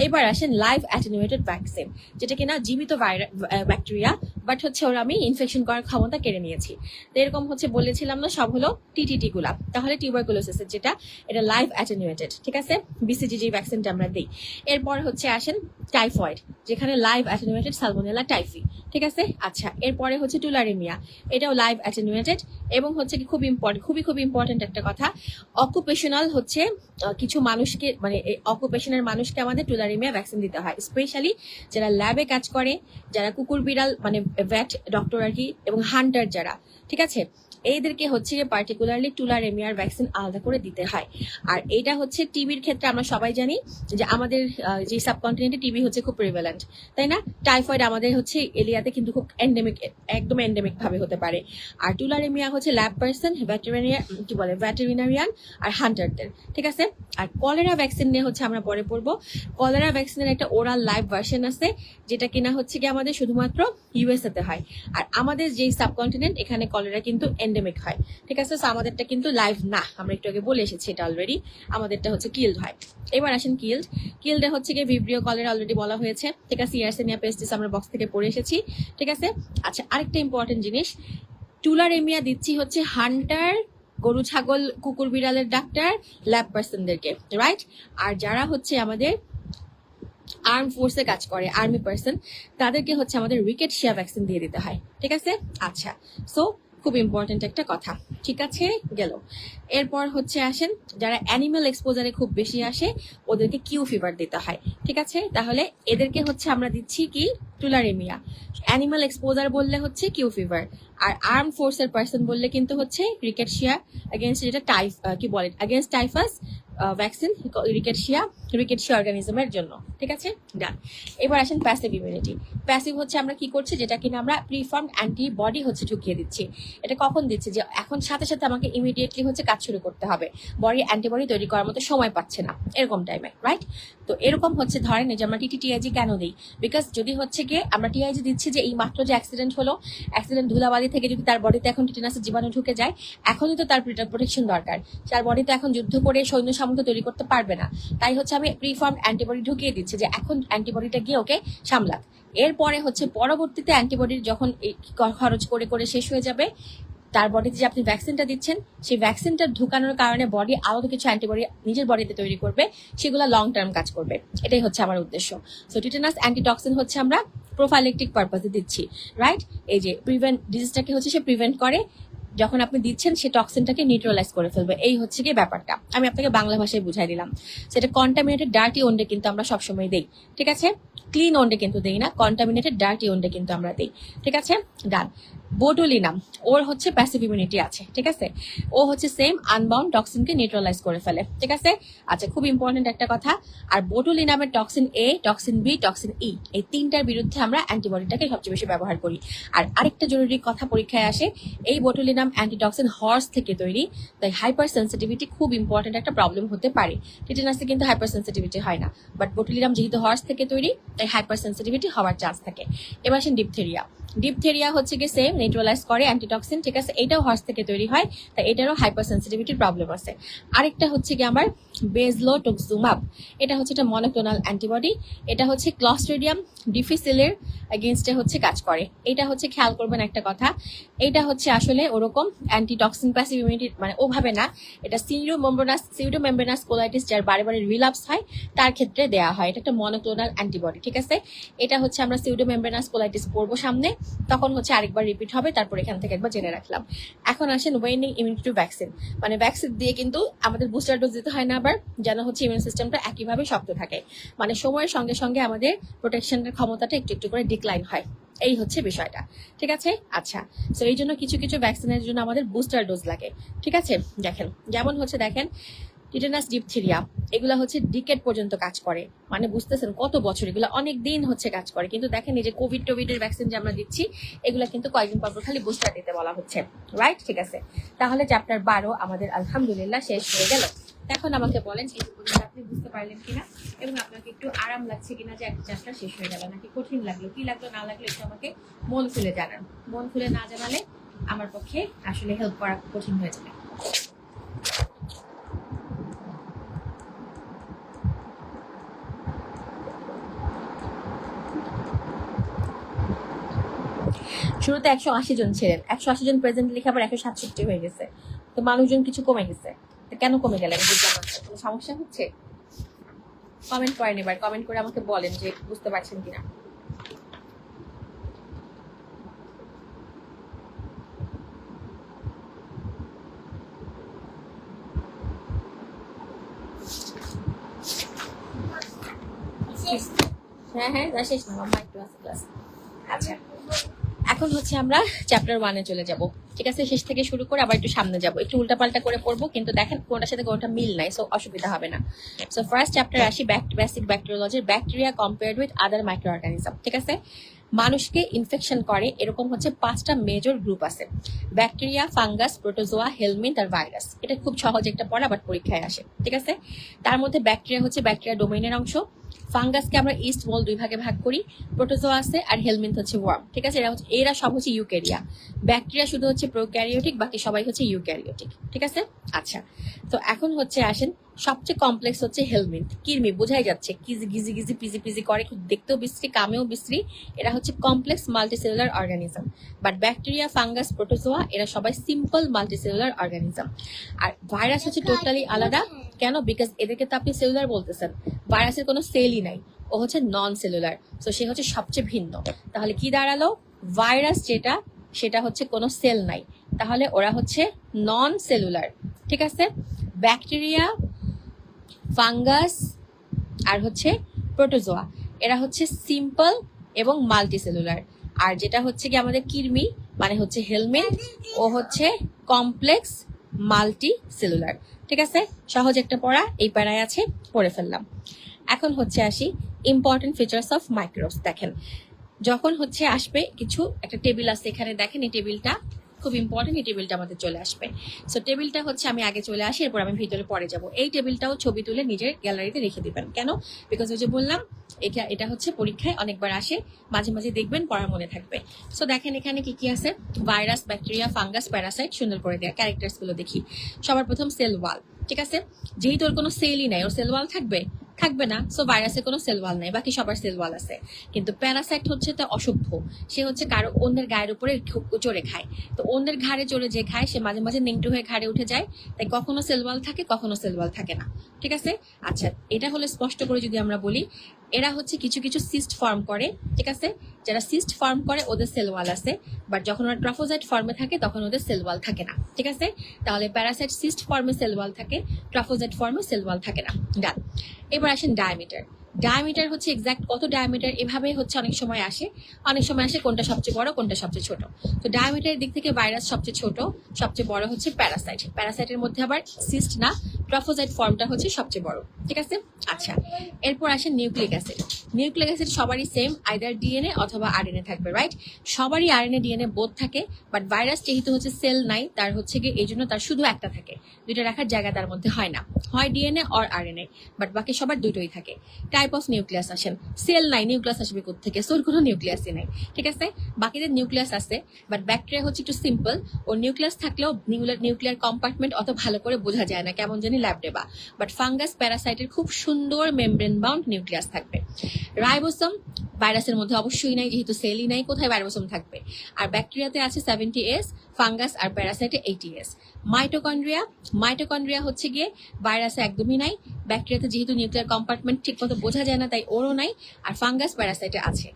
এবার আসেন লাইভ অ্যাটেনুয়েটেড ভ্যাকসিন, যেটা কিনা জীবিত ব্যাকটেরিয়া, বাট হচ্ছে ওরা আমি ইনফেকশন করার ক্ষমতা কেড়ে নিয়েছি। তো এরকম হচ্ছে বলেছিলাম না, সব হলো টিটিটি গুলা। তাহলে টিউবারকুলোসিসের যেটা, এটা লাইভ অ্যাটেনুয়েটেড। ঠিক আছে, বিসিজি যে ভ্যাকসিনটা আমরা দিই। এরপর হচ্ছে আসেন টাইফয়েড, যেখানে লাইভ অ্যাটেনুয়েটেড সালমোনেলা টাইফি। ঠিক আছে, আচ্ছা, এরপরে হচ্ছে টুলারেমিয়া, এটাও লাইভ অ্যাটেনুয়েটেড। এবং হচ্ছে কি খুবই ইম্পর্টেন্ট একটা কথা, অকুপেশনাল হচ্ছে কিছু মানুষকে, মানে অকুপেশনের মানুষকে আমাদের টুলারেমিয়া ভ্যাকসিন দিতে হয়, স্পেশালি যারা ল্যাবে কাজ করে, যারা কুকুর বিড়াল, মানে ভ্যাট ডক্টর আর কি, এবং হান্টার যারা। ঠিক আছে, এইদেরকে হচ্ছে পার্টিকুলারলি টুলারেমিয়ার ভ্যাকসিন আলাদা করে দিতে হয়। আর এটা হচ্ছে টিবির ক্ষেত্রে আমরা সবাই জানি যে আমাদের যে সাবকন্টিনেন্টে টিবি হচ্ছে খুব প্রিভ্যালেন্ট, তাই না? টাইফয়েড আমাদের হচ্ছে এরিয়াতে কিন্তু খুব এন্ডেমিক, একদম এন্ডেমিক ভাবে হতে পারে। আর টুলারেমিয়া হচ্ছে ল্যাব পার্সন, ভেটেরিনারিয়ান আর হান্টারদের। ঠিক আছে, আর কলেরা ভ্যাকসিন নিয়ে হচ্ছে আমরা পরে পড়বো। কলেরা ভ্যাকসিনের একটা ওরাল লাইভ ভার্সন আছে, যেটা কিনা হচ্ছে কি আমাদের শুধুমাত্র ইউএসএ তে হয়। আর আমাদের যেই সাবকন্টিনেন্ট, এখানে কলেরা কিন্তু এন্ডেমিক হয়। ঠিক আছে, সো আমাদেরটা কিন্তু লাইভ না, আমরা একটু আগে বলে এসেছি এটা অলরেডি, আমাদেরটা হচ্ছে কিল্ড হয়। এবার আসেন কিল্ডে হচ্ছে গিয়ে ভিব্রিও কলেরা অলরেডি বলা হয়েছে। ঠিক আছে, ইয়ারসেনিয়া পেস্টিস আমরা বক্স থেকে পড়ে এসেছি। ঠিক আছে, আচ্ছা, আরেকটা ইম্পর্টেন্ট জিনিস, টুলারেমিয়া দিচ্ছি হচ্ছে হান্টার, গরু ছাগল কুকুর বিড়ালের ডাক্তার, ল্যাব পার্সনদেরকে, রাইট? আর যারা হচ্ছে আমাদের আর্ম ফোর্সে কাজ করে, আর্মি পার্সন, তাদেরকে হচ্ছে আমাদের রিকেটশিয়া ভ্যাকসিন দিয়ে দিতে হয়। ঠিক আছে, আচ্ছা, সো খুব ইম্পর্টেন্ট একটা কথা। ঠিক আছে, গেল। এরপর হচ্ছে আসেন, যারা অ্যানিমাল এক্সপোজারে খুব বেশি আসে, ওদেরকে কিউ ফিভার দিতে হয়। ঠিক আছে, তাহলে এদেরকে হচ্ছে আমরা দিচ্ছি কি? টুলারেমিয়া। অ্যানিমাল এক্সপোজার বললে হচ্ছে কিউ ফিভার, আর আর্ম ফোর্সের পার্সন বললে কিন্তু হচ্ছে রিকেটশিয়া, এগেনস্ট যেটা কি বলে, এগেনস্ট টাইফাস ভ্যাকসিন রিকেটশিয়া অর্গানিজমের জন্য। ঠিক আছে, ডান। এবার আসেন প্যাসিভ ইমিউনিটি। প্যাসিভ হচ্ছে আমরা কি করছি, যেটা কিনা আমরা প্রিফর্মড অ্যান্টিবডি হচ্ছে ঢুকিয়ে দিচ্ছি। এটা কখন দিচ্ছি, যে এখন সাথে সাথে আমাকে ইমিডিয়েটলি হচ্ছে কাজ শুরু করতে হবে, বডি অ্যান্টিবডি তৈরি করার মতো সময় পাচ্ছে না, এরকম টাইমে, রাইট? তো এরকম হচ্ছে ধরেন যে আমরা টিআইজি কেন দিই, বিকজ যদি হচ্ছে গিয়ে আমরা টিআইজি দিচ্ছি যে এই মাত্র যে অ্যাক্সিডেন্ট হলো, অ্যাক্সিডেন্ট ধুলাবালি থেকে যদি তার বডিতে এখন টিটেনাসের জীবাণু ঢুকে যায়, এখনই তো তার প্রোটেকশন দরকার, তার বডি তো এখন যুদ্ধ করে সৈন্য সামন্ত তৈরি করতে পারবে না, তাই হচ্ছে আমি প্রিফর্মড অ্যান্টিবডি ঢুকিয়ে দিচ্ছি যে এখন অ্যান্টিবডিটা গিয়ে ওকে সামলাক। এরপরে হচ্ছে পরবর্তীতে অ্যান্টিবডির যখন খরচ করে করে শেষ হয়ে যাবে, তার বডিতে যে আপনি ভ্যাকসিনটা দিচ্ছেন, সেই ভ্যাকসিনটা ঢুকানোর কারণে বডি আলাদা কিছু অ্যান্টিবডি নিজের বডিতে তৈরি করবে, সেগুলো লং টার্ম কাজ করবে। এটাই হচ্ছে আমার উদ্দেশ্য। সো টিটেনাস অ্যান্টিটক্সিন হচ্ছে আমরা প্রোফাইলেকটিক পারপাসে দিচ্ছি, রাইট? এই যে ডিজিজটাকে হচ্ছে সে প্রিভেন্ট করে, যখন আপনি দিচ্ছেন সে টক্সিনটাকে নিউট্রালাইজ করে ফেলবে। এই হচ্ছে কি ব্যাপারটা, আমি আপনাকে বাংলা ভাষায় বুঝাই দিলাম। সেটা কন্টামিনেটেড ডার্টি ওন্ডে কিন্তু আমরা সবসময় দেই, ঠিক আছে? ক্লিন ওন্ডে কিন্তু দেই না, কন্টামিনেটেড ডার্টি ওন্ডে কিন্তু আমরা দেই, ঠিক আছে, ডান। বোটুলিনাম, ওর হচ্ছে প্যাসিভ ইমিউনিটি আছে, ঠিক আছে? ও হচ্ছে সেম আনবাউন্ড টক্সিনকে নিউট্রালাইজ করে ফেলে, ঠিক আছে? আচ্ছা, খুব ইম্পর্টেন্ট একটা কথা, আর বোটুলিনামের টক্সিন এ, টক্সিন বি, টক্সিন ই, এই তিনটার বিরুদ্ধে আমরা অ্যান্টিবডিটাকে সবচেয়ে বেশি ব্যবহার করি। আর আরেকটা জরুরি কথা পরীক্ষায় আসে, এই বোটুলিনাম অ্যান্টিটক্সিন হর্স থেকে তৈরি, তাই হাইপার সেন্সিটিভিটি খুব ইম্পর্টেন্ট একটা প্রবলেম হতে পারে। টিটেনাসে কিন্তু হাইপার সেন্সিটিভিটি হয় না, বাট বোটুলিনাম যেহেতু হর্স থেকে তৈরি, তাই হাইপার সেন্সিটিভিটি হওয়ার চান্স থাকে। এবার আসেন ডিপথেরিয়া। ডিপথেরিয়া হচ্ছে কি সেম নিউট্রালাইজ করে অ্যান্টিটক্সিন, ঠিক আছে? এটাও হর্স থেকে তৈরি হয়, তাই এটারও হাইপার সেন্সিটিভিটির প্রবলেম আছে। আরেকটা হচ্ছে কি আমার বেজলোটুক্সুমাব, এটা হচ্ছে একটা মনোক্লোনাল অ্যান্টিবডি, এটা হচ্ছে ক্লস্ট্রিডিয়াম ডিফিসিলের এগেনস্টে হচ্ছে কাজ করে। এটা হচ্ছে খেয়াল করবেন একটা কথা, এটা হচ্ছে আসলে ওরকম অ্যান্টিটক্সিন প্যাসিভ ইমিউনিটি মানে ওভাবে না, এটা সিউডোমেমব্রেনাস কোলাইটিস যার বারে বারে রিলাপস হয় তার ক্ষেত্রে দেয়া হয়। এটা একটা মনোক্লোনাল অ্যান্টিবডি, ঠিক আছে? এটা হচ্ছে আমরা সিউডোমেমব্রেনাস কোলাইটিস পড়বো সামনে, তখন হচ্ছে আরেকবার রিপিট হবে, তারপর এখান থেকে একবার জেনে রাখলাম। এখন আসেন ওয়েনিং ইমিউনিটি টু ভ্যাকসিন, মানে ভ্যাকসিন দিয়ে কিন্তু আমাদের বুস্টার ডোজ দিতে হয় না আবার, যেন হচ্ছে ইমিউন সিস্টেমটা একইভাবে শক্ত থাকে, মানে সময়ের সঙ্গে সঙ্গে আমাদের প্রোটেকশনের ক্ষমতাটা একটু একটু করে ডিক্লাইন হয়, এই হচ্ছে বিষয়টা, ঠিক আছে? আচ্ছা, তো এই জন্য কিছু কিছু ভ্যাকসিনের জন্য আমাদের বুস্টার ডোজ লাগে, ঠিক আছে? দেখেন, যেমন হচ্ছে দেখেন টিটেনাস, ডিপথেরিয়া, এগুলা হচ্ছে ডিকেড পর্যন্ত কাজ করে, মানে বুঝতেছেন কত বছর, এগুলো অনেক দিন হচ্ছে কাজ করে। কিন্তু দেখেন এই যে কোভিড-টোভিডের ভ্যাকসিন যে আমরা দিচ্ছি, এগুলা কিন্তু কয়েকদিন পর খালি বুস্টার দিতে বলা হচ্ছে, রাইট? ঠিক আছে, তাহলে চ্যাপ্টার 12 আমাদের আলহামদুলিল্লাহ শেষ হয়ে গেল। এখন আমাকে বলেন এই পর্যন্ত আপনি বুঝতে পারলেন কিনা, এবং আপনাকে একটু আরাম লাগছে কিনা যে একটা চ্যাপ্টার শেষ হয়ে গেল, নাকি কঠিন লাগলো, কি লাগলো না লাগলো একটু আমাকে মন খুলে জানান। মন খুলে না জানালে আমার পক্ষে আসলে হেল্প করা কঠিন হয়ে যাবে। শুরুতে 180 জন ছিলেন, 180 জন প্রেজেন্ট লিখে আবার 167 হয়ে গেছে, তো মানুষজন কিছু কমে গেছে, তো কেন কমে গেলেন? কোনো সমস্যা হচ্ছে? কমেন্ট করেন, এবার কমেন্ট করে আমাকে বলেন যে বুঝতে পারছেন কিনা। হ্যাঁ হ্যাঁ, শেষ না, আমার একটু আছে ক্লাস। আচ্ছা, এখন হচ্ছে আমরা চ্যাপ্টার 1-এ চলে যাব, ঠিক আছে? শেষ থেকে শুরু করে আবার একটু সামনে যাব, একটু উল্টাপাল্টা করে পড়বো, কিন্তু দেখেন কোনটার সাথে কোনটা মিল নাই, সো অসুবিধা হবে না। সো ফার্স্ট চ্যাপ্টার আসি, basic bacteriology, bacteria compared with other micro organism, ঠিক আছে? মানুষকে ইনফেকশন করে এরকম হচ্ছে 5টা মেজর গ্রুপ আছে, ব্যাকটেরিয়া, ফাঙ্গাস, প্রোটোজোয়া, হেলমিন্থ আর ভাইরাস। এটা খুব সহজ একটা পড়া, বাট পরীক্ষায় আসে, ঠিক আছে? তার মধ্যে ব্যাকটেরিয়া হচ্ছে ব্যাকটেরিয়া ডোমেইনের অংশ, ফাঙ্গাসকে আমরা ইস্ট, মোল 2 ভাগে ভাগ করি, প্রোটোজোয়া আছে, আর হেলমিন্থ হচ্ছে ওয়ার্ম, ঠিক আছে? এরা সব হচ্ছে ইউক্যারিয়া। ব্যাকটেরিয়া শুধু হচ্ছে প্রোক্যারিওটিক, বাকি সবাই হচ্ছে ইউক্যারিওটিক, ঠিক আছে? আচ্ছা, তো এখন হচ্ছে আসেন, সবচেয়ে কমপ্লেক্স হচ্ছে হেলমিন্থ, কিরমি, বোঝাই যাচ্ছে কিজি গিজি গিজি পিজি পিজি করে, দেখতেও বিশ্রী, কামেও বিশ্রী। এরা হচ্ছে complex multicellular organism. But bacteria, fungus, protozoa এরা সবাই সিম্পল মাল্টিসেলুলার অর্গানিজম। আর ভাইরাস হচ্ছে টোটালি আলাদা, কেন? বিকজ এদেরকে তো আপনি সেলুলার বলতেছেন, ভাইরাসের কোনো সেলই নাই, ও হচ্ছে নন সেলুলার, সো সে হচ্ছে সবচেয়ে ভিন্ন। তাহলে কি দাঁড়ালো? ভাইরাস যেটা, সেটা হচ্ছে কোনো সেল নাই, তাহলে ওরা হচ্ছে নন সেলুলার, ঠিক আছে? ব্যাকটেরিয়া, ফাঙ্গাস আর হচ্ছে প্রোটোজোয়া এরা হচ্ছে সিম্পল এবং মাল্টিসেলুলার। আর যেটা হচ্ছে কি আমাদের কৃমি, মানে হচ্ছে হেলমিন্থ, ও হচ্ছে কমপ্লেক্স মাল্টি সেলুলার। ঠিক আছে, সহজ একটা পড়া, এই প্যারায় আছে, পড়ে ফেললাম। এখন হচ্ছে আসি ইম্পর্টেন্ট ফিচার্স অফ মাইক্রোবস। দেখেন, যখন হচ্ছে আসবে কিছু একটা টেবিল আছে এখানে, দেখেন এই টেবিলটা খুব ইম্পর্টেন্ট, এই টেবিলটা আমাদের চলে আসবে। সো টেবিলটা হচ্ছে আমি আগে চলে আসি, এরপর আমি ভিতরে পরে যাব। এই টেবিলটাও ছবি তুলে নিজের গ্যালারিতে রেখে দিবেন। কেন? বিকজ ওই যে বললাম এটা হচ্ছে পরীক্ষায় অনেকবার আসে, মাঝে মাঝে দেখবেন, পড়ার মনে থাকবে। সো দেখেন এখানে কি কি আছে, ভাইরাস, ব্যাকটেরিয়া, ফাঙ্গাস, প্যারাসাইট, সুন্দর করে দেয়া ক্যারেক্টার্স গুলো দেখি। সবার প্রথম সেল ওয়াল। ঠিক আছে, যেহেতু ওর কোনো সেলই নাই, ওর সেল ওয়াল থাকবে না। সো ভাইরাসের কোনো সেল ওয়াল নাই, বাকি সবার সেল ওয়াল আছে। কিন্তু প্যারাসাইট হচ্ছে তো অসভ্য, সে হচ্ছে কারো অন্যের গায়ের উপরে চড়ে খায়। তো অন্যের ঘাড়ে চড়ে যে খায়, সে মাঝে মাঝে নিংটু হয়ে ঘাড়ে উঠে যায়, তাই কখনো সেল ওয়াল থাকে, কখনো সেল ওয়াল থাকে না। ঠিক আছে, আচ্ছা, এটা হলে স্পষ্ট করে যদি আমরা বলি, এরা হচ্ছে কিছু কিছু সিস্ট ফর্ম করে। ঠিক আছে, যারা সিস্ট ফর্ম করে ওদের সেল ওয়াল আছে, বাট যখন ওরা ট্রাফোজাইট ফর্মে থাকে তখন ওদের সেল ওয়াল থাকে না। ঠিক আছে, তাহলে প্যারাসাইট সিস্ট ফর্মে সেল ওয়াল থাকে, ট্রাফোজাইট ফর্মে সেল ওয়াল থাকে না। ডান। এবার আসেন ডায়ামিটার। ডায়ামিটার হচ্ছে এক্সাক্ট কত ডায়ামিটার, এভাবে হচ্ছে অনেক সময় আসে কোনটা সবচেয়ে বড়, কোনটা সবচেয়ে ছোট। তো ডায়ামিটারের দিক থেকে ভাইরাস সবচেয়ে ছোট, সবচেয়ে বড় হচ্ছে প্যারাসাইট। প্যারাসাইটের মধ্যে আবার সিস্ট না, ট্রাফোজাইট ফর্মটা হচ্ছে সবচেয়ে বড়। ঠিক আছে, আচ্ছা, এরপর আসেন নিউক্লিক অ্যাসিড। নিউক্লিক অ্যাসিড সবারই সেম, আইদার ডিএনএ অথবা আরএনএ থাকবে, রাইট? সবারই আরএনএ ডিএনএ বোধ থাকে, বাট ভাইরাস যেহেতু হচ্ছে সেল নাই, তার হচ্ছে গিয়ে এই জন্য তার শুধু একটা থাকে, দুইটা রাখার জায়গা তার মধ্যে হয় না, হয় ডিএনএ অর আরএনএ, বাট বাকি সবার দুটোই থাকে। টাইপ অফ নিউক্লিয়াস আসেন, সেল নাই, নিউক্লিয়াস আসবে কোত্থেকে? সোর কোনো নিউক্লিয়াসই নাই। ঠিক আছে, বাকিদের নিউক্লিয়াস আছে, বাট ব্যাকটেরিয়া হচ্ছে একটু সিম্পল, ওর নিউক্লিয়াস থাকলেও নিউক্লিয়ার কম্পার্টমেন্ট অত ভালো করে বোঝা যায় না, কেমন জানি ল্যাবডেবা। বাট ফাঙ্গাস, প্যারাসাইটের খুব সুন্দর মেমব্রেন বাউন্ড নিউক্লিয়াস থাকবে। রাইবোসোম ভাইরাসের মধ্যে অবশ্যই নাই, যেহেতু সেলই নাই, কোথায় রাইবোসোম থাকবে? আর ব্যাকটেরিয়াতে আছে 70S, ফাঙ্গাস আর প্যারাসাইটে 80S। মাইটোকন্ড্রিয়া হচ্ছে গিয়ে ভাইরাসে একদমই নাই, ব্যাকটেরিয়াতে যেহেতু নিউক্লিয়ার কম্পার্টমেন্ট ঠিক মতো বোঝা যায় না, তাই ওরও নাই, আর ফাঙ্গাস প্যারাসাইটে আছে।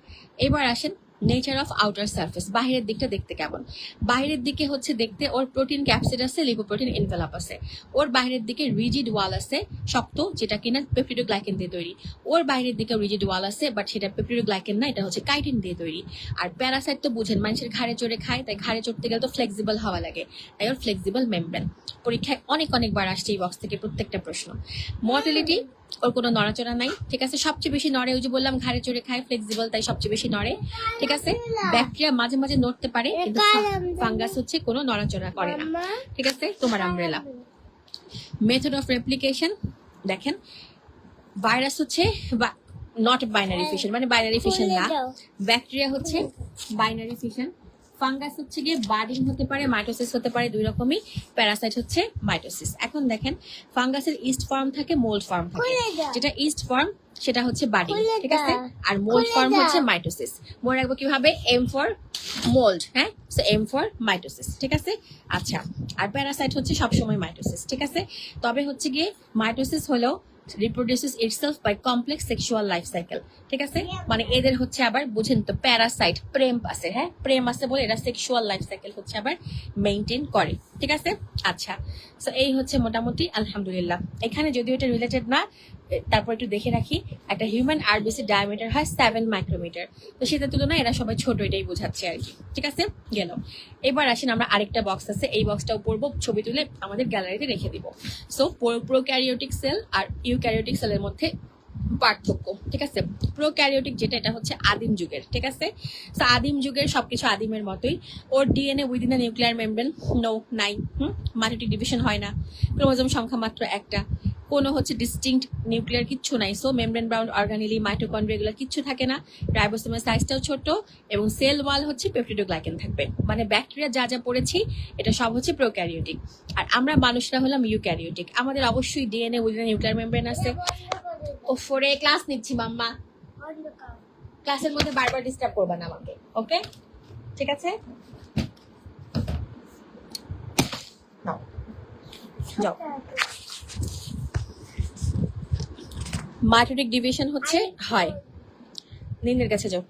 এবার আসেন নেচার অফ আউটার সারফেস, বাহিরের দিকটা দেখতে কেমন? বাইরের দিকে হচ্ছে দেখতে ওর প্রোটিন ক্যাপসিড আছে, লিপোপ্রোটিন এনভেলাপ আছে। ওর বাইরের দিকে রিজিড ওয়াল আছে, শক্ত, যেটা কিনা পেপটিডোগ্লাইকেন দিয়ে তৈরি। ওর বাইরের দিকে রিজিড ওয়াল আছে, বাট সেটা পেপটিডোগ্লাইকেন না, এটা হচ্ছে কাইটিন দিয়ে তৈরি। আর প্যারাসাইট তো বুঝেন, মানুষের ঘাড়ে চড়ে খায়, তাই ঘাড়ে চড়তে গেলে তো ফ্লেক্সিবল হওয়া লাগে, তাই ওর ফ্লেক্সিবল মেমব্রেন। পরীক্ষায় অনেকবার আসছে এই বক্স থেকে প্রত্যেকটা প্রশ্ন। মর্টালিটি, ওর কোনো নড়াচড়া নাই। ঠিক আছে, সবচেয়ে বেশি নড়ে, ওই যে বললাম ঘাড়ে চড়ে খায়, ফ্লেক্সিবল, তাই সবচেয়ে বেশি নড়ে। ঠিক আছে, ব্যাকটেরিয়া মাঝে মাঝে নড়তে পারে, কিন্তু ফাঙ্গাস হচ্ছে কোনো নড়াচড়া করে না। ঠিক আছে, তোমার আমব্রেলা। মেথড অফ রেপ্লিকেশন, দেখেন ভাইরাস হচ্ছে নট বাইনারি ফিশন, মানে বাইনারি ফিশন না, ব্যাকটেরিয়া হচ্ছে বাইনারি ফিশন, ফাঙ্গাস হচ্ছে গিয়ে বার্ডিং হতে পারে, মাইটোসিস হতে পারে, দুই রকমই, প্যারাসাইট হচ্ছে মাইটোসিস। এখন দেখেন ফাঙ্গাসের ইস্ট ফর্ম থাকে, মোল্ড ফর্ম থাকে, যেটা ইস্ট ফর্ম সেটা হচ্ছে বার্ডিং। ঠিক আছে, আর মোল্ড ফর্ম হচ্ছে মাইটোসিস। মনে রাখবো কিভাবে? এম ফর মোল্ড, হ্যাঁ, সো এম ফর মাইটোসিস। ঠিক আছে, আচ্ছা, আর প্যারাসাইট হচ্ছে সবসময় মাইটোসিস। ঠিক আছে, তবে হচ্ছে গিয়ে মাইটোসিস হলেও reproduces itself by complex sexual life cycle। ঠিক আছে, মানে এদের হচ্ছে আবার বুঝেন তো, প্যারাসাইট প্রেম আছে, হ্যাঁ, প্রেম আছে বলে এরা সেক্সুয়াল লাইফ সাইকেল হচ্ছে আবার মেইনটেইন করে। ঠিক আছে, আচ্ছা, সো এই হচ্ছে মোটামুটি আলহামদুলিল্লাহ। এখানে যদিও এটা রিলেটেড না, তারপর একটু দেখে রাখি, একটা হিউম্যান আরবিসি ডায়ামিটার হয় 7 মাইক্রোমিটার, তো সেটার তুলনায় এরা সবাই ছোট, এটাই বোঝাচ্ছে আর কি। ঠিক আছে, গেল। এবার আসেন আমরা আরেকটা বক্স আছে, এই বক্সটাও পড়বো, ছবি তুলে আমাদের গ্যালারিতে রেখে দিব। সো প্রোক্যারিওটিক সেল আর ইউক্যারিওটিক সেলের মধ্যে পার্থক্য। ঠিক আছে, প্রোক্যারিওটিক যেটা, এটা হচ্ছে আদিম যুগের। ঠিক আছে, সো আদিম যুগের সবকিছু আদিমের মতোই। ওর DNA within the nuclear membrane নাই, মাইটোটিক ডিভিশন হয় না, ক্রোমোজোম সংখ্যা মাত্র একটা, কোনো হচ্ছে ডিস্টিংক্ট নিউক্লিয়ার কিচ্ছু নাই, so membrane bound organelle, mitochondria এগুলো কিচ্ছু থাকে না, রাইবোসোমের সাইজটাও ছোট, এবং সেল ওয়াল হচ্ছে পেপটিডোগ্লাইকেন থাকবে। মানে ব্যাকটেরিয়া যা যা পড়েছি এটা সব হচ্ছে প্রোক্যারিওটিক, আর আমরা মানুষরা হলাম ইউক্যারিওটিক। আমাদের অবশ্যই ডিএনএ উইদিন নিউক্লিয়ার মেমব্রেন আছে। ওফরে ক্লাস নিচ্ছি মাম্মা, ক্লাসের মধ্যে বারবার ডিস্টার্ব করবা না আমাকে, ওকে? ঠিক আছে, যাও। মাইটোটিক ডিভিশন হচ্ছে হয়, নিনের কাছে যাও,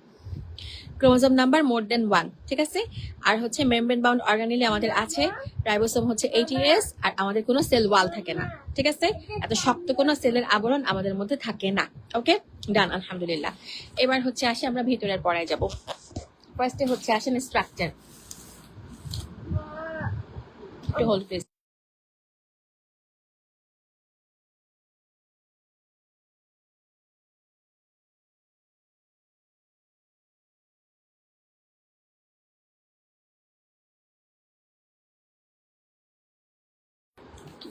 ক্রোমোজোম নাম্বার মোর দেন 1। ঠিক আছে, আর হচ্ছে মেমব্রেন বাউন্ড অর্গানেলি আমাদের আছে, রাইবোসোম হচ্ছে 80S, আর আমাদের কোনো সেল ওয়াল থাকে না। ঠিক আছে, এত শক্ত কোনো সেলের আবরণ আমাদের মধ্যে থাকে না। ওকে, ডান, আলহামদুলিল্লাহ। এবার হচ্ছে আসি আমরা ভিতরের পড়ায় যাব। ফার্স্টে হচ্ছে আসেন স্ট্রাকচার, একটু হোল্ড প্লিজ।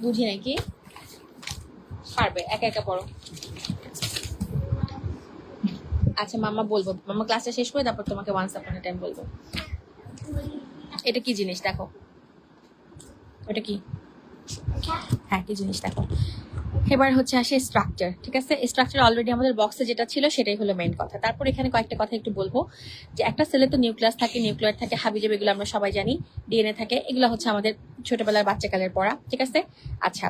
বুঝি নাই কি পারবে, একা একা পড়ো। আচ্ছা মাম্মা বলবো, মাম্মা ক্লাসটা শেষ করে তারপর তোমাকে ওয়ান্স আপন এ টাইম বলবো। এটা কি জিনিস দেখো, ওটা কি? হ্যাঁ কি জিনিস দেখো। এবার হচ্ছে আসে স্ট্রাকচার, ঠিক আছে? স্ট্রাকচার অলরেডি আমাদের বক্সে যেটা ছিল সেটাই হলো মেইন কথা। তারপর এখানে কয়েকটা কথা একটু বলবো, যে একটা সেলে তো নিউক্লিয়াস থাকে, নিউক্লিয়ার থাকে, হাবিজাবি, এগুলো আমরা সবাই জানি, ডিএনএ থাকে, এগুলো হচ্ছে আমাদের ছোটবেলার বাচ্চাকালের পড়া, ঠিক আছে? আচ্ছা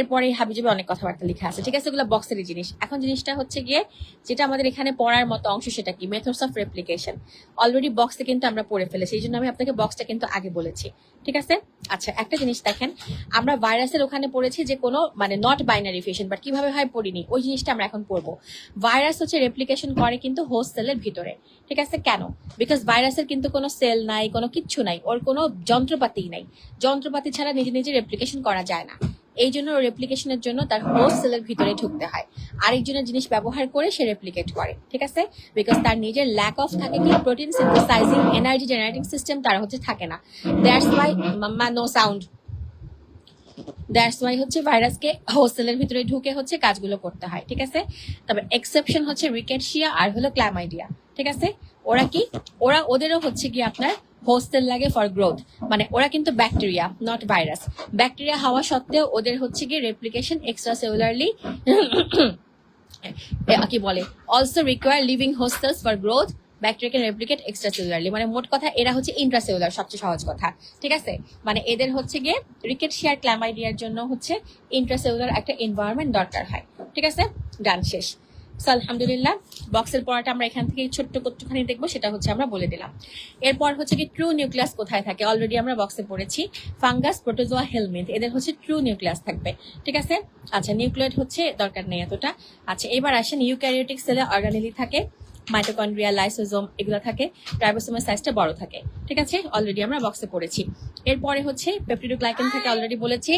এরপরে হাবিজাবি অনেক কথাবার্তা লেখা আছে, ঠিক আছে? এগুলো বক্সেরই জিনিস। এখন জিনিসটা হচ্ছে গিয়ে যেটা আমাদের এখানে পড়ার মতো অংশ, সেটা কি? Methods of replication. অলরেডি বক্সে কিন্তু আমরা পড়ে ফেলেছি, এই জন্য আমি আপনাকে বক্সটা কিন্তু আগে বলেছি, ঠিক আছে? আচ্ছা একটা জিনিস দেখেন, আমরা ভাইরাসের ওখানে পড়েছি যে কোনো মানে নট বাইনারি ফিশন, বাট কিভাবে হয় পড়িনি, ওই জিনিসটা আমরা এখন পড়বো। ভাইরাস হচ্ছে রেপ্লিকেশন করে কিন্তু হোস্ট সেলের ভিতরে, ঠিক আছে? কেন? বিকজ ভাইরাসের কিন্তু কোনো সেল নাই, কোনো কিচ্ছু নাই, ওর কোনো যন্ত্রপাতি নাই, যন্ত্রপাতি ছাড়া নিজে নিজে রেপ্লিকেশন করা যায় না। এই জন্য রেপ্লিকেশনের জন্য তার হোস্ট সেলের ভিতরে ঢুকতে হয়, আরেকজনের জিনিস ব্যবহার করে সে রেপ্লিকেট করে, ঠিক আছে? বিকজ তার নিজের ল্যাক অফ থাকে কি, protein synthesizing, energy generating system তার হচ্ছে থাকে না। দ্যাটস ওয়াই মাম্মা নো সাউন্ড, দ্যাটস ওয়াই হচ্ছে ভাইরাসকে হোস্টেলের ভিতরে ঢুকে হচ্ছে কাজগুলো করতে হয়, ঠিক আছে? তবে এক্সেপশন হচ্ছে রিকেটশিয়া আর হলো ক্ল্যামাইডিয়া, ঠিক আছে? ওরা কি, ওদেরও হচ্ছে কি আপনার হোস্টেল লাগে ফর গ্রোথ, মানে ওরা কিন্তু ব্যাকটেরিয়া নট ভাইরাস। ব্যাকটেরিয়া হওয়া সত্ত্বেও ওদের হচ্ছে কি রেপ্লিকেশন এক্সট্রা সেলুলারলি কি বলে, also require living host cells for growth, bacteria can replicate extracellularly. মানে মোট কথা এরা হচ্ছে ইন্ট্রাসেলুলার, সবচেয়ে সহজ কথা, ঠিক আছে? মানে এদের হচ্ছে গিয়ে রিকেটশিয়া আর ক্ল্যামাইডিয়ার জন্য হচ্ছে ইন্ট্রাসেলুলার একটা এনভায়রনমেন্ট দরকার হয়, ঠিক আছে? ডান, শেষ। সো আলহামদুলিল্লাহ বক্সের পড়াটা আমরা এখান থেকে ছোট্ট কতখানি দেখবো, সেটা হচ্ছে আমরা বলে দিলাম। এরপর হচ্ছে কি ট্রু নিউক্লিয়াস কোথায় থাকে, অলরেডি আমরা বক্সে পড়েছি, ফাঙ্গাস, প্রোটোজোয়া, হেলমিন্থ, এদের হচ্ছে ট্রু নিউক্লিয়াস থাকবে, ঠিক আছে? আচ্ছা নিউক্লিয়েট হচ্ছে দরকার নেই এতটা। আচ্ছা এবার আসেন ইউক্যারিওটিক সেলে অর্গানেলি থাকে, মাইটোকন্ড্রিয়া, লাইসোজোম এগুলো থাকে, রাইবোসোমের সাইজটা বড় থাকে, ঠিক আছে? অলরেডি আমরা বক্সে পড়েছি। এরপরে হচ্ছে পেপটিডোগ্লাইকেন থাকে, অলরেডি বলেছি,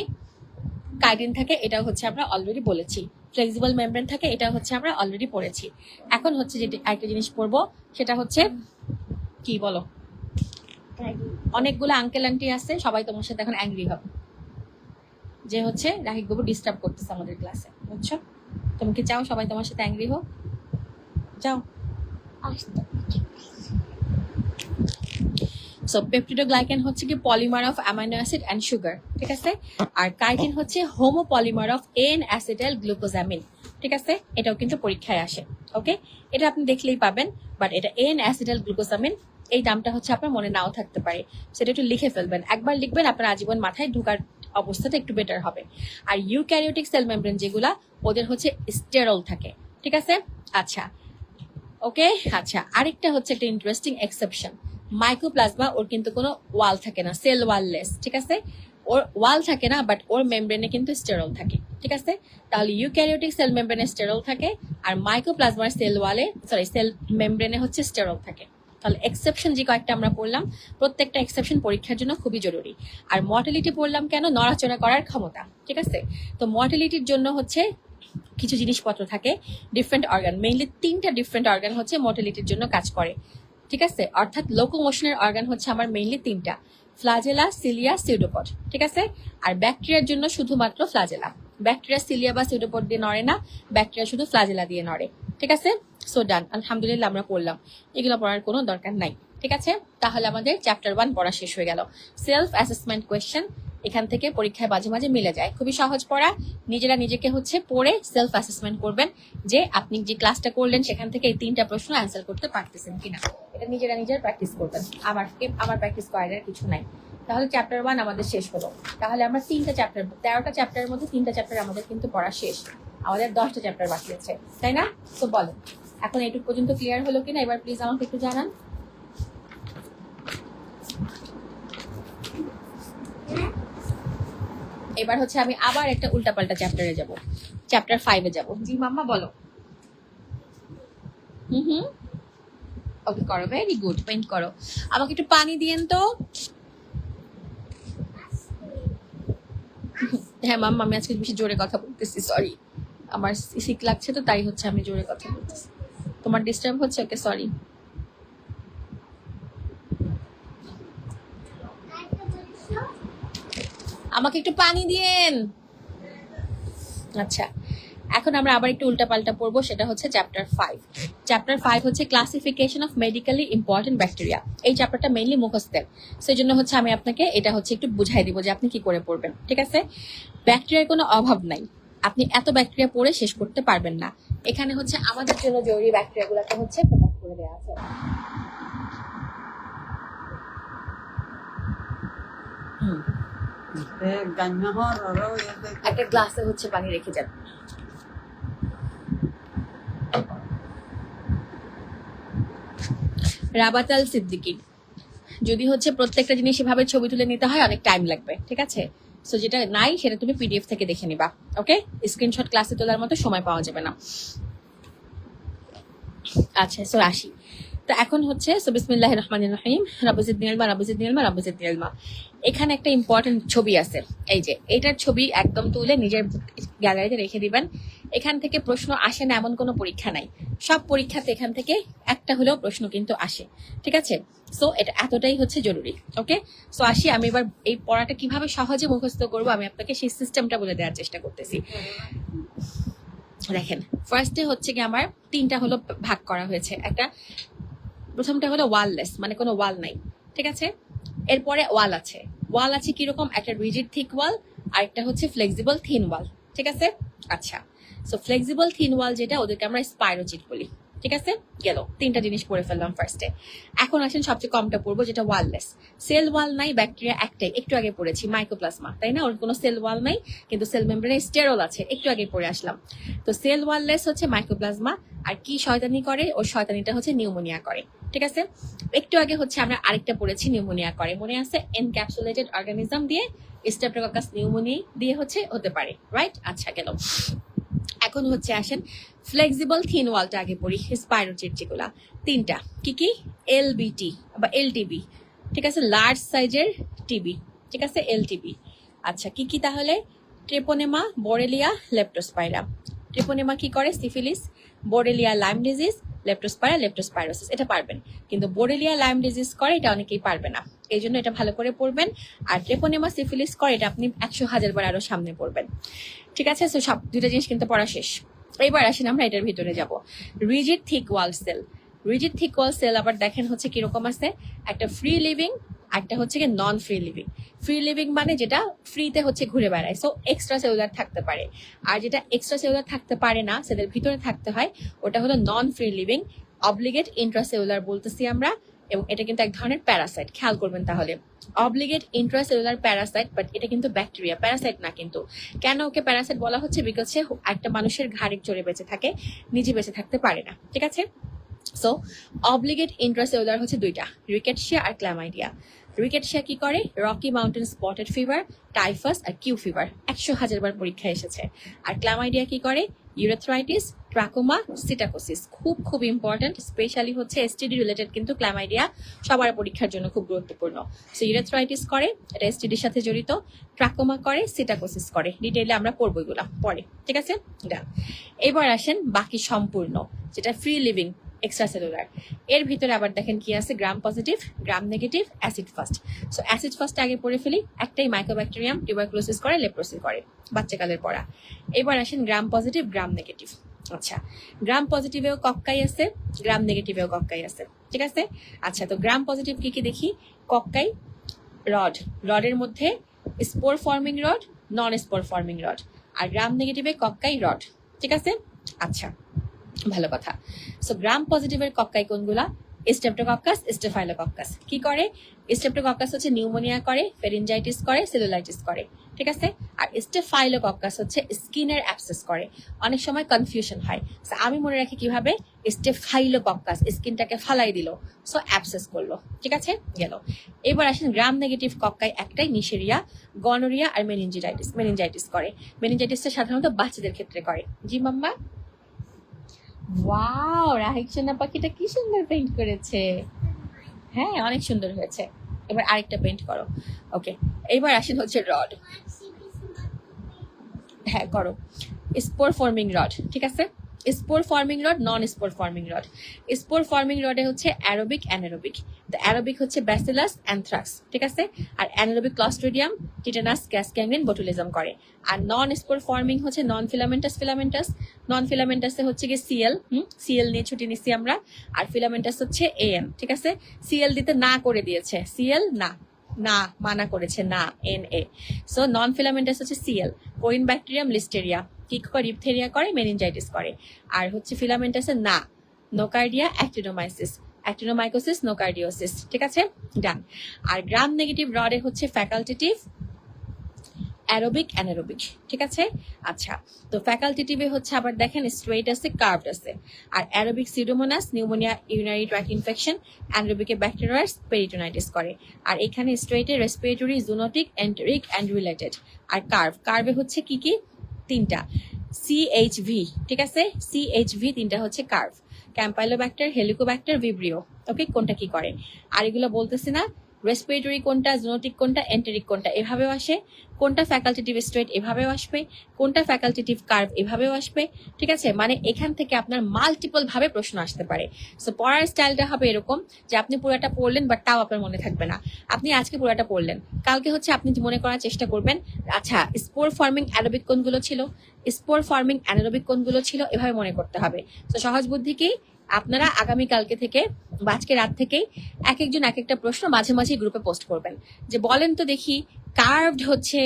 কাইটিন থাকে, এটা হচ্ছে আমরা অলরেডি বলেছি, ফ্লেক্সিবল মেমব্রেন থাকে, এটা হচ্ছে আমরা অলরেডি পড়েছি। এখন হচ্ছে যেটা একটা জিনিস পড়বো সেটা হচ্ছে কি বলো, অনেকগুলো আঙ্কেল আন্টি আছে, সবাই তোমার সাথে এখন অ্যাংরি হবে যে হচ্ছে রাহিক বাবু ডিস্টার্ব করতেছে আমাদের ক্লাসে, বুঝছো? তুমি কি চাও সবাই তোমার সাথে অ্যাংরি হোক? যাও। সো পেপটিডোগ্লাইকেন হচ্ছে কি polymer of amino acid and sugar, ঠিক আছে? আর কাইটিন হচ্ছে হোমোপলিমার অফ এন অ্যাসিটাইল গ্লুকোজামিন, ঠিক আছে? এটাও কিন্তু পরীক্ষায় আসে, ওকে? এটা আপনি দেখলেই পাবেন, বাট এটা এন অ্যাসিটাইল গ্লুকোজামিন, এই দামটা হচ্ছে আপনার মনে নাও থাকতে পারে, সেটা একটু লিখে ফেলবেন, একবার লিখবেন আপনার আজীবন মাথায় ঢোকার অবস্থাটা একটু বেটার হবে। আর ইউক্যারিওটিক সেল মেমব্রেন যেগুলা, ওদের হচ্ছে স্টেরল থাকে, ঠিক আছে? আচ্ছা ওকে। আচ্ছা আরেকটা হচ্ছে একটা ইন্টারেস্টিং এক্সেপশন, মাইক্রোপ্লাজমা, ওর কিন্তু কোনো ওয়াল থাকে না, সেল ওয়াললেস, ঠিক আছে? ওর ওয়াল থাকে না, বাট ওর মেমব্রেনে কিন্তু স্টেরল থাকে, ঠিক আছে? তাহলে ইউক্যারিওটিক সেল মেমব্রেনে স্টেরল থাকে, আর মাইক্রোপ্লাজমার সেল ওয়ালে সেল মেমব্রেনে হচ্ছে স্টেরল থাকে। তাহলে এক্সেপশন যে কয়েকটা আমরা পড়লাম, প্রত্যেকটা এক্সেপশন পরীক্ষার জন্য খুবই জরুরি। আর মর্টালিটি পড়লাম কেন, নড়াচড়া করার ক্ষমতা, ঠিক আছে? তো মর্টালিটির জন্য হচ্ছে কিছু জিনিসপত্র থাকে, ডিফারেন্ট অর্গান, মেইনলি 3টা ডিফারেন্ট অর্গান হচ্ছে মর্টালিটির জন্য কাজ করে, ঠিক আছে? অর্থাৎ লোকোমোশনের অর্গান হচ্ছে আমার মেইনলি 3টা, ফ্লাজেলা, সিলিয়া, সিউডোপড, ঠিক আছে? আর ব্যাকটেরিয়ার জন্য শুধুমাত্র ফ্লাজেলা, ব্যাকটেরিয়া সিলিয়া বা সিউডোপড দিয়ে নড়ে না, ব্যাকটেরিয়া শুধু ফ্লাজেলা দিয়ে নড়ে, ঠিক আছে? সো ডান, আলহামদুলিল্লাহ আমরা পড়লাম, এগুলো পড়ার কোনো দরকার নাই, ঠিক আছে? তাহলে আমাদের চ্যাপ্টার 1 পড়া শেষ হয়ে গেল। সেলফ অ্যাসেসমেন্ট কোয়েশ্চেন এখান থেকে পরীক্ষায় মাঝে মাঝে মিলে যায়, খুবই সহজ পড়া, নিজেরা নিজেকে হচ্ছে পড়ে সেলফ অ্যাসেসমেন্ট করবেন যে আপনি যে ক্লাসটা করলেন সেখান থেকে এই 3টা প্রশ্ন অ্যান্সার করতে পারতেছেন কিনা, এটা নিজেরা নিজের প্র্যাকটিস করবেন, আমার প্র্যাকটিস করার কিছু নাই। তাহলে চ্যাপ্টার 1 আমাদের শেষ হলো। তাহলে আমরা 3টা চ্যাপ্টার, 13টা চ্যাপ্টারের মধ্যে 3টা চ্যাপ্টার আমাদের কিন্তু পড়া শেষ, আমাদের 10টা চ্যাপ্টার বাকি আছে, তাই না? তো বলেন এখন এইটুকু পর্যন্ত ক্লিয়ার হলো কিনা, এবার প্লিজ আমাকে একটু জানান। এবার হচ্ছে আমি আবার একটা উল্টাপাল্টা চ্যাপ্টারে যাব, চ্যাপ্টার 5-এ যাব। জি মাম্মা বলো। হুম ওকে করো, ভেরি গুড, পেইন্ট করো। আমাকে একটু পানি দিয়েন তো। হ্যাঁ মাম্মা আমি আজকে বেশি জোরে কথা বলতেছি, সরি, আমার সিক লাগছে তো তাই হচ্ছে আমি জোরে কথা বলতেছি, তোমার ডিস্টার্ব হচ্ছে, ওকে সরি। আমাকে একটু পানি দিয়েন। আচ্ছা, এখন আমরা আবার একটু উল্টাপাল্টা পড়বো, সেটা হচ্ছে চ্যাপ্টার 5। চ্যাপ্টার 5 হচ্ছে classification of medically important bacteria. এই চ্যাপ্টারটা মেইনলি মুখস্থের, সেই জন্য হচ্ছে আমি আপনাকে এটা হচ্ছে একটু বুঝাই দিব যে আপনি কি করে পড়বেন। ঠিক আছে, ব্যাকটেরিয়ার কোনো অভাব নাই, আপনি এত ব্যাকটেরিয়া পড়ে শেষ করতে পারবেন না। এখানে হচ্ছে আমাদের জন্য জরুরি ব্যাকটেরিয়াগুলোকে হচ্ছে ফোকাস করে দেওয়া আছে। একটা গ্লাসে হচ্ছে পানি রেখে যান। রাবাত আল সিদ্দিকী, যদি হচ্ছে প্রত্যেকটা জিনিস এভাবে ছবি তুলে নিতে হয় অনেক টাইম লাগবে। ঠিক আছে, সো যেটা নাই সেটা তুমি পিডিএফ থেকে দেখে নিবা। ওকে, স্ক্রিনশট ক্লাসে তোলার মতো সময় পাওয়া যাবে না। আচ্ছা, সো আসি। তো এখন হচ্ছে সো বিসমিল্লাহির রহমানির রহিম, রাব্বি জিদনি ইলমা, রাব্বি জিদনি ইলমা, রাব্বি জিদনি ইলমা। এখানে একটা ইম্পর্টেন্ট ছবি আছে, এই যে এটার ছবি একদম তুলে নিজের গ্যালারিতে রেখে দিবেন। এখান থেকে প্রশ্ন আসে না এমন কোনো পরীক্ষা নাই, সব পরীক্ষাতে এখান থেকে একটা হলেও প্রশ্ন কিন্তু আসে। ঠিক আছে, সো এটা এতটাই হচ্ছে জরুরি। ওকে, সো আসি, আমি এবার এই পড়াটা কিভাবে সহজে মুখস্থ করবো আমি আপনাকে সেই সিস্টেমটা বলে দেওয়ার চেষ্টা করতেছি। দেখেন, ফার্স্টে হচ্ছে কি আমার তিনটা হলো ভাগ করা হয়েছে। একটা প্রথমটা হলো ওয়াললেস, মানে কোনো ওয়াল নাই। ঠিক আছে, এরপরে ওয়াল আছে। ওয়াল আছে কিরকম, একটা রিজিড থিক ওয়াল আর একটা হচ্ছে ফ্লেক্সিবল থিন ওয়াল। ঠিক আছে, আচ্ছা, সো ফ্লেক্সিবল থিন ওয়াল যেটা, ওদেরকে আমরা স্পাইরোচিট বলি। ঠিক আছে, গেল তিনটা জিনিস পড়ে ফেললাম ফার্স্টে। এখন আসেন সবচেয়ে কমটা পড়বো, যেটা ওয়াললেস। সেল ওয়াল নাই, ব্যাকটেরিয়া একটাই, একটু আগে পড়েছি, মাইকোপ্লাজমা, তাই না? ওর কোনো সেল ওয়াল নাই, কিন্তু সেল মেমব্রেনে স্টেরল আছে, একটু আগে পড়ে আসলাম। তো সেল ওয়াললেস হচ্ছে মাইকোপ্লাজমা। আর কি শয়তানি করে, ওর শয়তানিটা হচ্ছে নিউমোনিয়া করে। ঠিক আছে, একটু আগে হচ্ছে আমরা আরেকটা পড়েছি নিউমোনিয়া করে, মনে আছে? এনক্যাপসুলেটেড অর্গানিজম দিয়ে, স্ট্রেপ্টোককাস নিউমোনিয়া দিয়ে হচ্ছে হতে পারে, রাইট? আচ্ছা, গেল। এখন হচ্ছে আসেন ফ্লেক্সিবল থিন ওয়ালটা আগে পড়ি। স্পাইরোচিট যেগুলা তিনটা, কি কি? এলবিটি বা এলটিবি। ঠিক আছে, লার্জ সাইজের টিবি। ঠিক আছে, এলটিবি। আচ্ছা, কি কি তাহলে? Treponema, বোরেলিয়া, leptospira. ট্রেপোনেমা কি করে? Syphilis. Borrelia Lyme disease, Leptospira leptospirosis. এটা পারবেন, কিন্তু বোরেলিয়া লাইম ডিজিজ করে এটা অনেকেই পারবে না, এই জন্য এটা ভালো করে পড়বেন। আর ট্রেপোনেমা সিফিলিস করে এটা আপনি 100,000 বার আরো সামনে পড়বেন। ঠিক আছে, সো সব দুইটা জিনিস কিন্তু পড়া শেষ। এবার আসেন আমরা এটার ভিতরে যাব। রিজিড থিক ওয়াল সেল। রিজিড থিক ওয়াল সেল আবার দেখেন হচ্ছে কিরকম আছে, একটা ফ্রি লিভিং, একটা হচ্ছে কি নন ফ্রি লিভিং। ফ্রি লিভিং মানে যেটা ফ্রিতে হচ্ছে ঘুরে বেড়ায়, সো এক্সট্রা সেলুলার থাকতে পারে। আর যেটা এক্সট্রা সেলুলার থাকতে পারে না, সেদের ভিতরে থাকতে হয়, ওটা হলো নন ফ্রি লিভিং। অবলিগেট ইন্ট্রাসেলুলার বলতেছি আমরা, এবং এটা কিন্তু এক ধরনের প্যারাসাইট, খেয়াল করবেন তাহলে। অবলিগেট ইন্ট্রাসেলুলার প্যারাসাইট, বাট এটা কিন্তু ব্যাকটেরিয়া, প্যারাসাইট না কিন্তু। কেন ওকে প্যারাসাইট বলা হচ্ছে? বিকজ সে একটা মানুষের ঘাড়ে চড়ে বেঁচে থাকে, নিজে বেঁচে থাকতে পারে না। ঠিক আছে, সো অবলিগেট ইন্ট্রাসেলুলার হচ্ছে দুইটা, রিকেটশিয়া আর ক্ল্যামাইডিয়া। রিকেটশিয়া কি করে? Rocky Mountain spotted fever, typhus আর কিউ ফিভার, 100,000 বার পরীক্ষায় এসেছে। আর ক্ল্যামাইডিয়া কি করে? Urethritis, trachoma, psittacosis. খুব খুব ইম্পর্টেন্ট, স্পেশালি হচ্ছে এসটিডি রিলেটেড, কিন্তু ক্ল্যামাইডিয়া সবার পরীক্ষার জন্য খুব গুরুত্বপূর্ণ। সো ইউরেথ্রাইটিস করে, এটা এসটিডির সাথে জড়িত। ট্রাকোমা করে, সিটাকোসিস করে। ডিটেইলে আমরা পড়বো এগুলা পরে। ঠিক আছে, ডান। এবার আসেন বাকি সম্পূর্ণ, যেটা ফ্রি লিভিং এক্সট্রা সেলুলার। এর ভিতরে আবার দেখেন কি আছে, gram positive, gram negative, acid first. So acid first আগে পড়ে ফেলি, একটাই মাইকোব্যাকটেরিয়াম, টিউবারকুলোসিস করে, লেপ্রোসি করে, বাচ্চাকালের পড়া। এবার আসেন গ্রাম পজিটিভ, গ্রাম নেগেটিভ। আচ্ছা, গ্রাম পজিটিভেও কক্কাই আছে, গ্রাম নেগেটিভেও কক্কাই আছে। ঠিক আছে, আচ্ছা, তো গ্রাম পজিটিভ কি কি দেখি? কক্কাই, রড, রডের মধ্যে spore forming rod, non spore forming rod. আর গ্রাম নেগেটিভে কক্কাই, রড। ঠিক আছে, আচ্ছা, ভালো কথা। সো গ্রাম পজিটিভের কক্কাই কোনগুলা? Streptococcus, staphylococcus. কি করে? স্ট্রেপ্টোকক্কাস হচ্ছে নিউমোনিয়া করে, ফেরিনজাইটিস করে, সেলুলাইটিস করে। ঠিক আছে, আর স্টেফাইলোকক্কাস হচ্ছে স্কিনের অ্যাবসেস করে। অনেক সময় কনফিউশন হয়, সো আমি মনে রাখি কিভাবে, স্টেফাইলোকক্কাস স্কিনটাকে ফালাই দিল, সো অ্যাবসেস করলো। ঠিক আছে, গেল। এবার আসেন গ্রাম নেগেটিভ কক্কাই একটাই, নিশেরিয়া, গনোরিয়া আর মেনিনজাইটিস। মেনিনজাইটিস করে, মেনিনজাইটিসটা সাধারণত বাচ্চাদের ক্ষেত্রে করে। জি মাম্মা। ওয়াও, রাহিক সোনা পাখিটা কি সুন্দর পেইন্ট করেছে। হ্যাঁ, অনেক সুন্দর হয়েছে। এবার আরেকটা পেইন্ট করো। ওকে, এইবার আসেন হচ্ছে রড। হ্যাঁ, করো। Spore forming rod. ঠিক আছে, spore forming rod, non spore forming rod. Spore forming রডে হচ্ছে অ্যারোবিক, অ্যানারোবিক। তো অ্যারোবিক হচ্ছে ব্যাসিলাস, অ্যানথ্রাক্স, ঠিক আছে। আর anaerobic Clostridium, tetanus, gas gangrene, botulism করে। আর নন স্পোর ফর্মিং হচ্ছে নন ফিলামেন্টাস, ফিলামেন্টাস। নন ফিলামেন্টাসে হচ্ছে কি সিএল, সিএল নিয়ে ছুটি নিচ্ছি আমরা। আর ফিলামেন্টাস হচ্ছে এএন, ঠিক আছে। সিএল দিতে না করে দিয়েছে, সিএল না, না মানা করেছে, না, N A. So non filamentous হচ্ছে সিএল। কোরিন ব্যাকটেরিয়াম, লিস্টেরিয়া কি করে, রিপথেরিয়া করে, মেনিনজাইটিস করে। আর হচ্ছে ফিলামেন্টাসে না, নোকার্ডিয়া, অ্যাক্টিনোমাইসিস, অ্যাক্টিনোমাইকোসিস, নোকার্ডিওসিস, ঠিক আছে, ডান। আর গ্রাম নেগেটিভ রডে হচ্ছে ফ্যাকাল্টেটিভ, অ্যারোবিক, অ্যানারোবিক, ঠিক আছে। আচ্ছা, তো ফ্যাকাল্টেটিভে হচ্ছে আবার দেখেন স্ট্রেইট আছে, কার্ভড আছে। আর aerobic Pseudomonas, pneumonia, urinary tract infection. অ্যানারোবিকে ব্যাকটেরিয়াস, পেরিটোনাইটিস করে। আর এখানে স্ট্রেইটে respiratory, zoonotic, enteric and related. আর কার্ভে হচ্ছে কি কি, তিনটা, সিএইচভি, ঠিক আছে, সিএইচভি তিনটা হচ্ছে curve. Campylobacter, Helicobacter, Vibrio. Okay, কোনটা কি করে। আর এগুলো বলতেছি না, রেসপিরেটরি কোনটা, জুনোটিক কোনটা, এন্টেরিক কোনটা, এভাবেও আসে। কোনটা ফ্যাকাল্টেটিভ স্ট্রেট, এভাবেও আসবে। কোনটা ফ্যাকাল্টেটিভ কার্ভ, এভাবেও আসবে, ঠিক আছে। মানে এখান থেকে আপনার মাল্টিপল ভাবে প্রশ্ন আসতে পারে। সো পড়ার স্টাইলটা হবে এরকম যে আপনি পুরোটা পড়লেন, বাট তাও আপনার মনে থাকবে না। আপনি আজকে পুরোটা পড়লেন, কালকে হচ্ছে আপনি মনে করার চেষ্টা করবেন, আচ্ছা স্পোর ফর্মিং অ্যারোবিক কোনগুলো ছিল, স্পোর ফর্মিং অ্যানারোবিক কোনগুলো ছিল, এভাবে মনে করতে হবে। তো সহজ বুদ্ধিকেই আপনারা আগামী কালকে থেকে বা আজকে রাত থেকেই এক একজন এক একটা প্রশ্ন মাঝে মাঝে গ্রুপে পোস্ট করবেন, যে বলেন তো দেখি কার্ভড হচ্ছে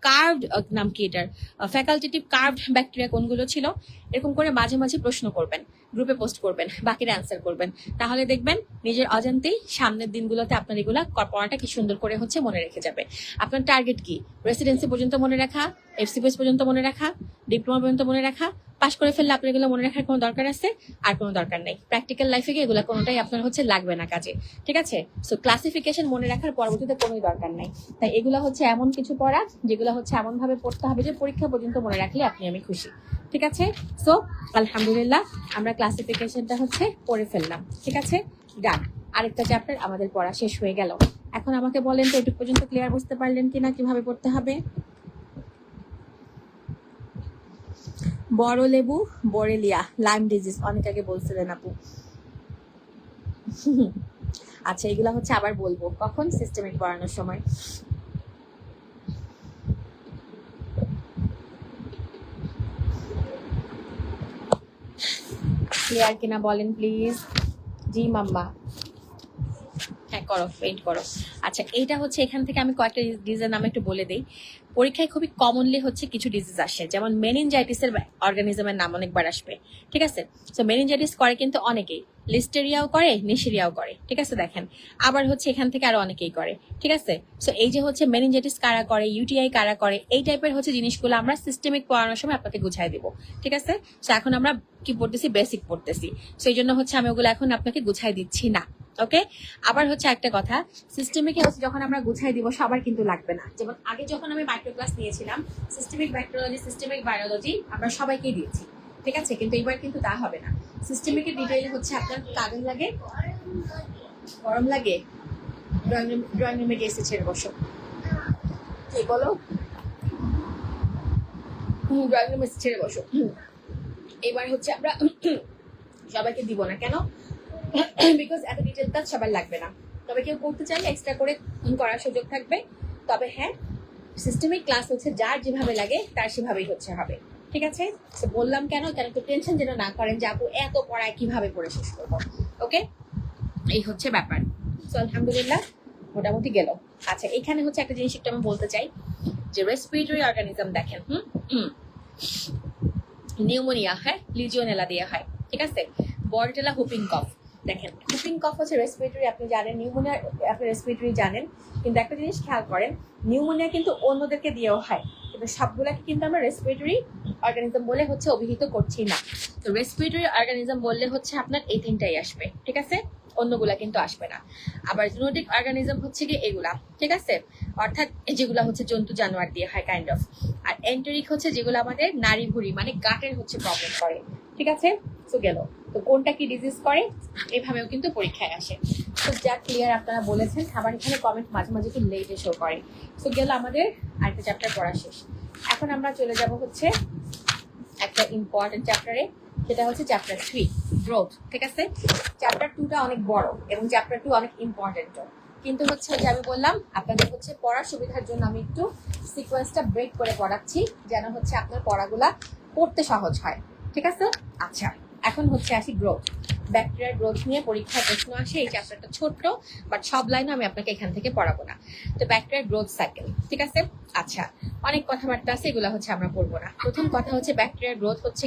কার্ভড নাম কি এটার, ফ্যাকাল্টেটিভ কার্ভড ব্যাকটেরিয়া কোনগুলো ছিল, এরকম করে মাঝে মাঝে প্রশ্ন করবেন, গ্রুপে পোস্ট করবেন, বাকিরা অ্যান্সার করবেন। তাহলে দেখবেন নিজের অজান্তেই সামনের দিনগুলোতে আপনার এগুলা পড়াটা কি সুন্দর করে হচ্ছে মনে রেখে যাবে। আপনার টার্গেট কি, রেসিডেন্সি পর্যন্ত মনে রাখা, এফসিপিএস পর্যন্ত মনে রাখা, ডিপ্লোমা পর্যন্ত মনে রাখা। পাশ করে ফেললে আপনার এগুলো মনে রাখার কোনো দরকার আছে? আর কোনো দরকার নেই। প্র্যাকটিক্যাল লাইফে গিয়ে এগুলো কোনোটাই আপনার হচ্ছে লাগবে না কাজে, ঠিক আছে। সো ক্লাসিফিকেশন মনে রাখার পরবর্তীতে কোনোই দরকার নাই। তাই এগুলো হচ্ছে এমন কিছু পড়া যেগুলো হচ্ছে এমন ভাবে পড়তে হবে যে পরীক্ষা পর্যন্ত মনে রাখলে আপনি আমি খুশি, ঠিক আছে। সো আলহামদুলিল্লাহ আমরা ক্লাসিফিকেশনটা হচ্ছে পড়ে ফেললাম, ঠিক আছে, ডান। আরেকটা চ্যাপ্টার আমাদের পড়া শেষ হয়ে গেল। এখন আমাকে বলেন তো এটুকু পর্যন্ত ক্লিয়ার বুঝতে পারলেন কিনা কিভাবে পড়তে হবে। বড় লেবু, বোরেলিয়া, লাইম ডিজিজ, অনেক আগে বলছিলেন আপু। আচ্ছা, এগুলা হচ্ছে আবার বলবো কখন, সিস্টেমিক পড়ানোর সময়। ক্লিয়ার কিনা বলেন প্লিজ। জি মাম্মা, হ্যাঁ করো, পেইন্ট করো। আচ্ছা, এইটা হচ্ছে এখান থেকে আমি কয়েকটা ডিজিজের নাম একটু বলে দিই। পরীক্ষায় খুবই কমনলি হচ্ছে কিছু ডিজিজ আসে, যেমন মেনিনজাইটিসের অর্গানিজমের নাম অনেকবার আসবে, ঠিক আছে। তো মেনিনজাইটিস করে কিন্তু অনেকেই, লিস্টেরিয়াও করে, নেশেরিয়াও করে, ঠিক আছে। দেখেন আবার হচ্ছে এখান থেকে আরো অনেকেই করে, ঠিক আছে। সো এই যে হচ্ছে মেনিনজাইটিস কারা করে, ইউটিআই কারা করে, এই টাইপের হচ্ছে জিনিসগুলো আমরা সিস্টেমিক পড়ানোর সময় আপনাকে গুছাই দিব, ঠিক আছে। সো এখন আমরা কি পড়তেছি, বেসিক পড়তেছি। সেই জন্য হচ্ছে আমি ওগুলো এখন আপনাকে গুছাই দিচ্ছি না, ওকে। আবার হচ্ছে একটা কথা, সিস্টেমিকে হচ্ছে যখন আমরা গুছাই দিব সবার কিন্তু লাগবে না। যেমন আগে যখন আমি মাইক্রো ক্লাস নিয়েছিলাম, সিস্টেমিক ব্যাকটেরিয়োলজি, সিস্টেমিক বায়োলজি আমরা সবাইকে দিয়েছি, ঠিক আছে। কিন্তু এবার কিন্তু তা হবে না। সিস্টেমিকের ডিটেইলে হচ্ছে আপনার কাগজ লাগে, গরম লাগে, ড্রয়িং রুমে গিয়ে ছেড়ে বসো, কি বলো, ড্রয়িং রুমে ছেড়ে বসো। এবার হচ্ছে আমরা সবাইকে দিব না, কেন, বিকজ এত ডিটেল কাজ সবার লাগবে না। তবে কেউ করতে চাইলে এক্সট্রা করে করার সুযোগ থাকবে। তবে হ্যাঁ, সিস্টেমিক ক্লাস হচ্ছে যার যেভাবে লাগে তার সেভাবেই হচ্ছে হবে, ঠিক আছে। তো বললাম কেন একটু টেনশন যেন না করেন যে আপু এত পড়ায় কিভাবে পড়ে শেষ করবো, ওকে। এই হচ্ছে ব্যাপার। তো আলহামদুলিল্লাহ মোটামুটি গেল। আচ্ছা, এখানে হচ্ছে একটা জিনিস একটু আমি বলতে চাই, যে রেসপিরেটরি অর্গানিজম দেখেন, নিউমোনিয়া, হ্যাঁ, লিজিওনেলা দিয়ে হয়, ঠিক আছে। বর্ডেলা হুপিং কফ, দেখেন হুপিং কফ হচ্ছে রেসপিরেটরি, আপনি জানেন, নিউমোনিয়া আপনি রেসপিরেটরি জানেন। কিন্তু একটা জিনিস খেয়াল করেন, নিউমোনিয়া কিন্তু অন্যদেরকে দিয়েও হয়, কিন্তু সবগুলাকে কিন্তু আমরা রেসপিরেটরি অর্গানিজম বলে হচ্ছে অভিহিত করছি না। তো রেসপিরেটরি অর্গানিজম বললে হচ্ছে আপনার এই তিনটাই আসবে, ঠিক আছে, অন্যগুলা কিন্তু আসবে না। আবার জুনোটিক অর্গানিজম হচ্ছে কি এগুলা, ঠিক আছে, অর্থাৎ যেগুলা হচ্ছে জন্তু জানোয়ার দিয়ে হয় কাইন্ড অফ। আর এন্টেরিক হচ্ছে যেগুলো আমাদের নাড়ি ভুড়ি মানে গাটের হচ্ছে প্রবলেম করে, ঠিক আছে। তো গেল, তো কোনটা কি ডিজিজ করে এভাবেও কিন্তু পরীক্ষায় আসে। তো যা ক্লিয়ার আপনারা বলেছেন, আবার এখানে কমেন্ট মাঝে মাঝে একটু লেটে শো করে। তো গেল আমাদের আরেকটা চ্যাপ্টার পড়া শেষ। এখন আমরা চলে যাব হচ্ছে একটা ইম্পর্টেন্ট চ্যাপ্টারে, সেটা হচ্ছে চ্যাপ্টার 3 গ্রোথ। ঠিক আছে, চ্যাপ্টার 2টা অনেক বড় এবং চ্যাপ্টার 2 অনেক ইম্পর্টেন্টও, কিন্তু হচ্ছে যে আমি বললাম আপনাদের হচ্ছে পড়ার সুবিধার জন্য আমি একটু সিকোয়েন্সটা ব্রেক করে পড়াচ্ছি, যেন হচ্ছে আপনার পড়াগুলা পড়তে সহজ হয়। ঠিক আছে, আচ্ছা এখন হচ্ছে আসি গ্রোথ। ব্যাকটেরিয়ার গ্রোথ নিয়ে পরীক্ষায় প্রশ্ন আসে। এই চ্যাপ্টারটা ছোট্ট, বাট সব লাইন আমি আপনাকে এখান থেকে পড়াবো না। তো ব্যাকটেরিয়ার গ্রোথ সাইকেল, ঠিক আছে। আচ্ছা, অনেক কথাবার্তা আছে, এগুলো হচ্ছে আমরা পড়বো না। প্রথম কথা হচ্ছে ব্যাকটেরিয়ার গ্রোথ হচ্ছে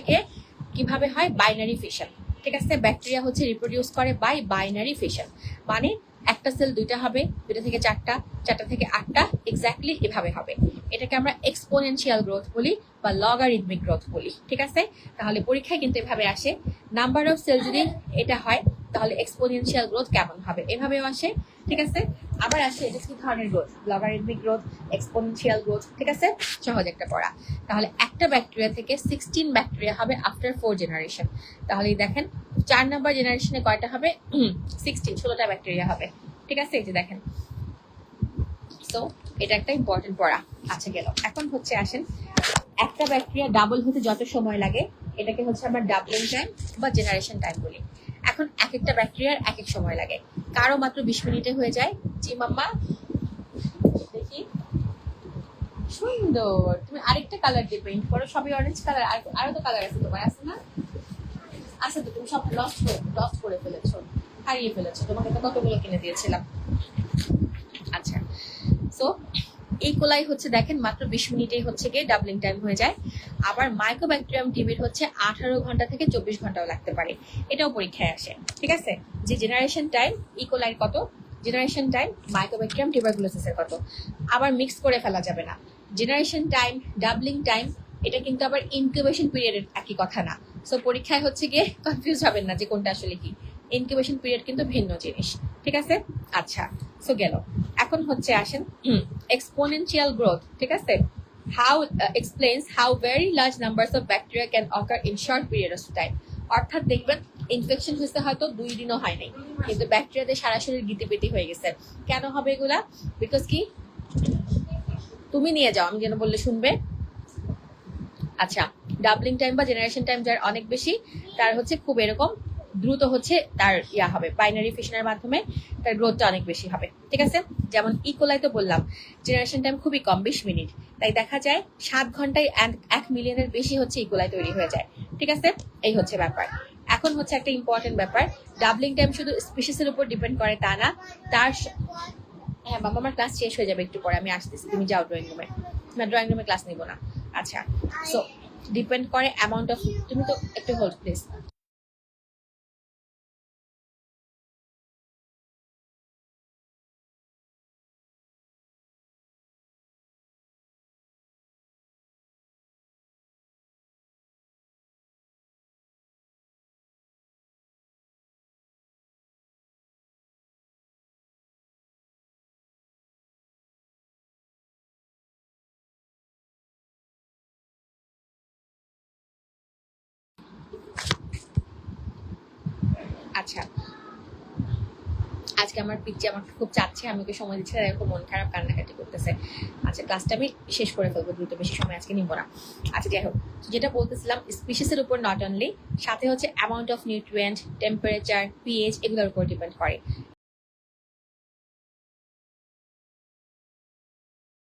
কিভাবে হয়, বাইনারি ফিশন। ঠিক আছে, ব্যাকটেরিয়া হচ্ছে রিপ্রোডিউস করে বাই বাইনারি ফিশন, মানে একটা সেল দুইটা হবে, দুইটা থেকে চারটা, চারটা থেকে আটটা, এক্স্যাক্টলি এভাবে হবে। এটাকে আমরা এক্সপোনেনশিয়াল গ্রোথ বলি বা লগারিদমিক গ্রোথ বলি। ঠিক আছে, তাহলে পরীক্ষায় কিন্তু এভাবে আসে, নাম্বার অফ সেল যদি এটা হয় তাহলে এক্সপোনেনশিয়াল গ্রোথ কেমন হবে, এভাবেও আসে। ঠিক আছে, আবার আসে এটা কি ধরনের growth, logarithmic growth, exponential growth. ঠিক আছে, সহজ একটা পড়া। তাহলে একটা ব্যাকটেরিয়া থেকে 16 ব্যাকটেরিয়া হবে আফটার 4 জেনারেশন। তাহলে দেখেন 4 নাম্বার জেনারেশনে কয়টা হবে, 16, 16টা ব্যাকটেরিয়া হবে। ঠিক আছে, এই যে দেখেন। সো এটা একটা ইম্পর্টেন্ট পড়া। আচ্ছা গেল, এখন হচ্ছে আসেন একটা ব্যাকটেরিয়া ডাবল হতে যত সময় লাগে এটাকে হচ্ছে আমরা ডাবলিং টাইম বা জেনারেশন টাইম বলি। এখন এক একটা ব্যাকটেরিয়ার এক এক সময় লাগে, কারো মাত্র 20 মিনিটে হয়ে যায়। জি মাম্মা, দেখি সুন্দর, তুমি আরেকটা কালার দিয়ে পেইন্ট করো, সবই অরেঞ্জ কালার, আরো তো কালার আছে তোমার, আছে না? আছে তো, তুমি সব লস্ট করে ফেলেছো, হারিয়ে ফেলেছো, তোমাকে তো কতগুলো কিনে দিয়েছিলাম। আচ্ছা, সো এই কোলাই হচ্ছে দেখেন মাত্র 20 মিনিটেই হচ্ছে গিয়ে ডাবলিং টাইম হয়ে যায়। আবার মাইকোব্যাকটেরিয়াম টিবির হচ্ছে 18 ঘন্টা থেকে 24 ঘন্টাও লাগতে পারে, এটাও পরীক্ষায় আসে। ঠিক আছে, যে জেনারেশন টাইম ইকোলাইর কত, জেনারেশন টাইম মাইকোব্যাকটেরিয়াম টিউবারকুলোসিসের কত, আবার মিক্স করে ফেলা যাবে না। জেনারেশন টাইম, ডাবলিং টাইম, এটা কিন্তু আবার ইনকিউবেশন পিরিয়ডের একই কথা না। সো পরীক্ষায় হচ্ছে গিয়ে কনফিউজ হবেন না যে কোনটা আসলে কি, ইনকিউবেশন পিরিয়ড কিন্তু ভিন্ন জিনিস। ঠিক আছে, আচ্ছা সো গেল। এখন হচ্ছে আসেন এক্সপোনেনশিয়াল গ্রোথ। ঠিক আছে, how explains how very large numbers of bacteria can occur in short period of time. অর্থাৎ দেখবেন ইনফেকশন হয়েছে হয়তো 2 দিনও হয় নাই, কিন্তু ব্যাকটেরিয়াতে সারা শরীর গিতিপিতি হয়ে গেছে। কেন হবে এগুলা? বিকজ কি, তুমি নিয়ে যাও, আমি যেন বললে শুনবে। আচ্ছা, ডাবলিং টাইম বা জেনারেশন টাইম যার অনেক বেশি, তার হচ্ছে খুব এরকম দ্রুত হচ্ছে তার হবে, বাইনারি ফিশনের মাধ্যমে তার গ্রোথটা অনেক বেশি হবে। ঠিক আছে, যেমন ইকোলাই তো বললাম জেনারেশন টাইম খুবই কম, 20 মিনিট, তাই দেখা যায় 7 ঘন্টায় 1 মিলিয়নের বেশি হচ্ছে ইকোলাই তৈরি হয়ে যায়। ঠিক আছে, এই হচ্ছে ব্যাপার। এখন হচ্ছে একটা ইম্পর্টেন্ট ব্যাপার, ডাবলিং টাইম শুধু স্পিসিসের উপর ডিপেন্ড করে তা না, তার হ্যাঁ বাবা, আমার ক্লাস শেষ হয়ে যাবে একটু পরে, আমি আসতেছি, তুমি যাও ড্রয়িং রুমে। না, ড্রয়িং রুমে ক্লাস নিব না। আচ্ছা, সো ডিপেন্ড করে অ্যামাউন্ট অফ, তুমি তো একটু হোল্ড প্লিজ। আচ্ছা, আজকে আমার পিচ্চি আমাকে খুব চাচ্ছে, আমি ওকে সময় দিচ্ছি, এরকম মন খারাপ কান্নাকাটি করতেছে। আচ্ছা, ক্লাসটা আমি শেষ করে ফেলবো দ্রুত, বেশি সময় আজকে নিব না। আচ্ছা যাই হোক, যেটা বলতেছিলাম স্পিসিসের উপর নট অনলি, সাথে হচ্ছে amount of nutrient, temperature, pH, এগুলোর উপর ডিপেন্ড করে।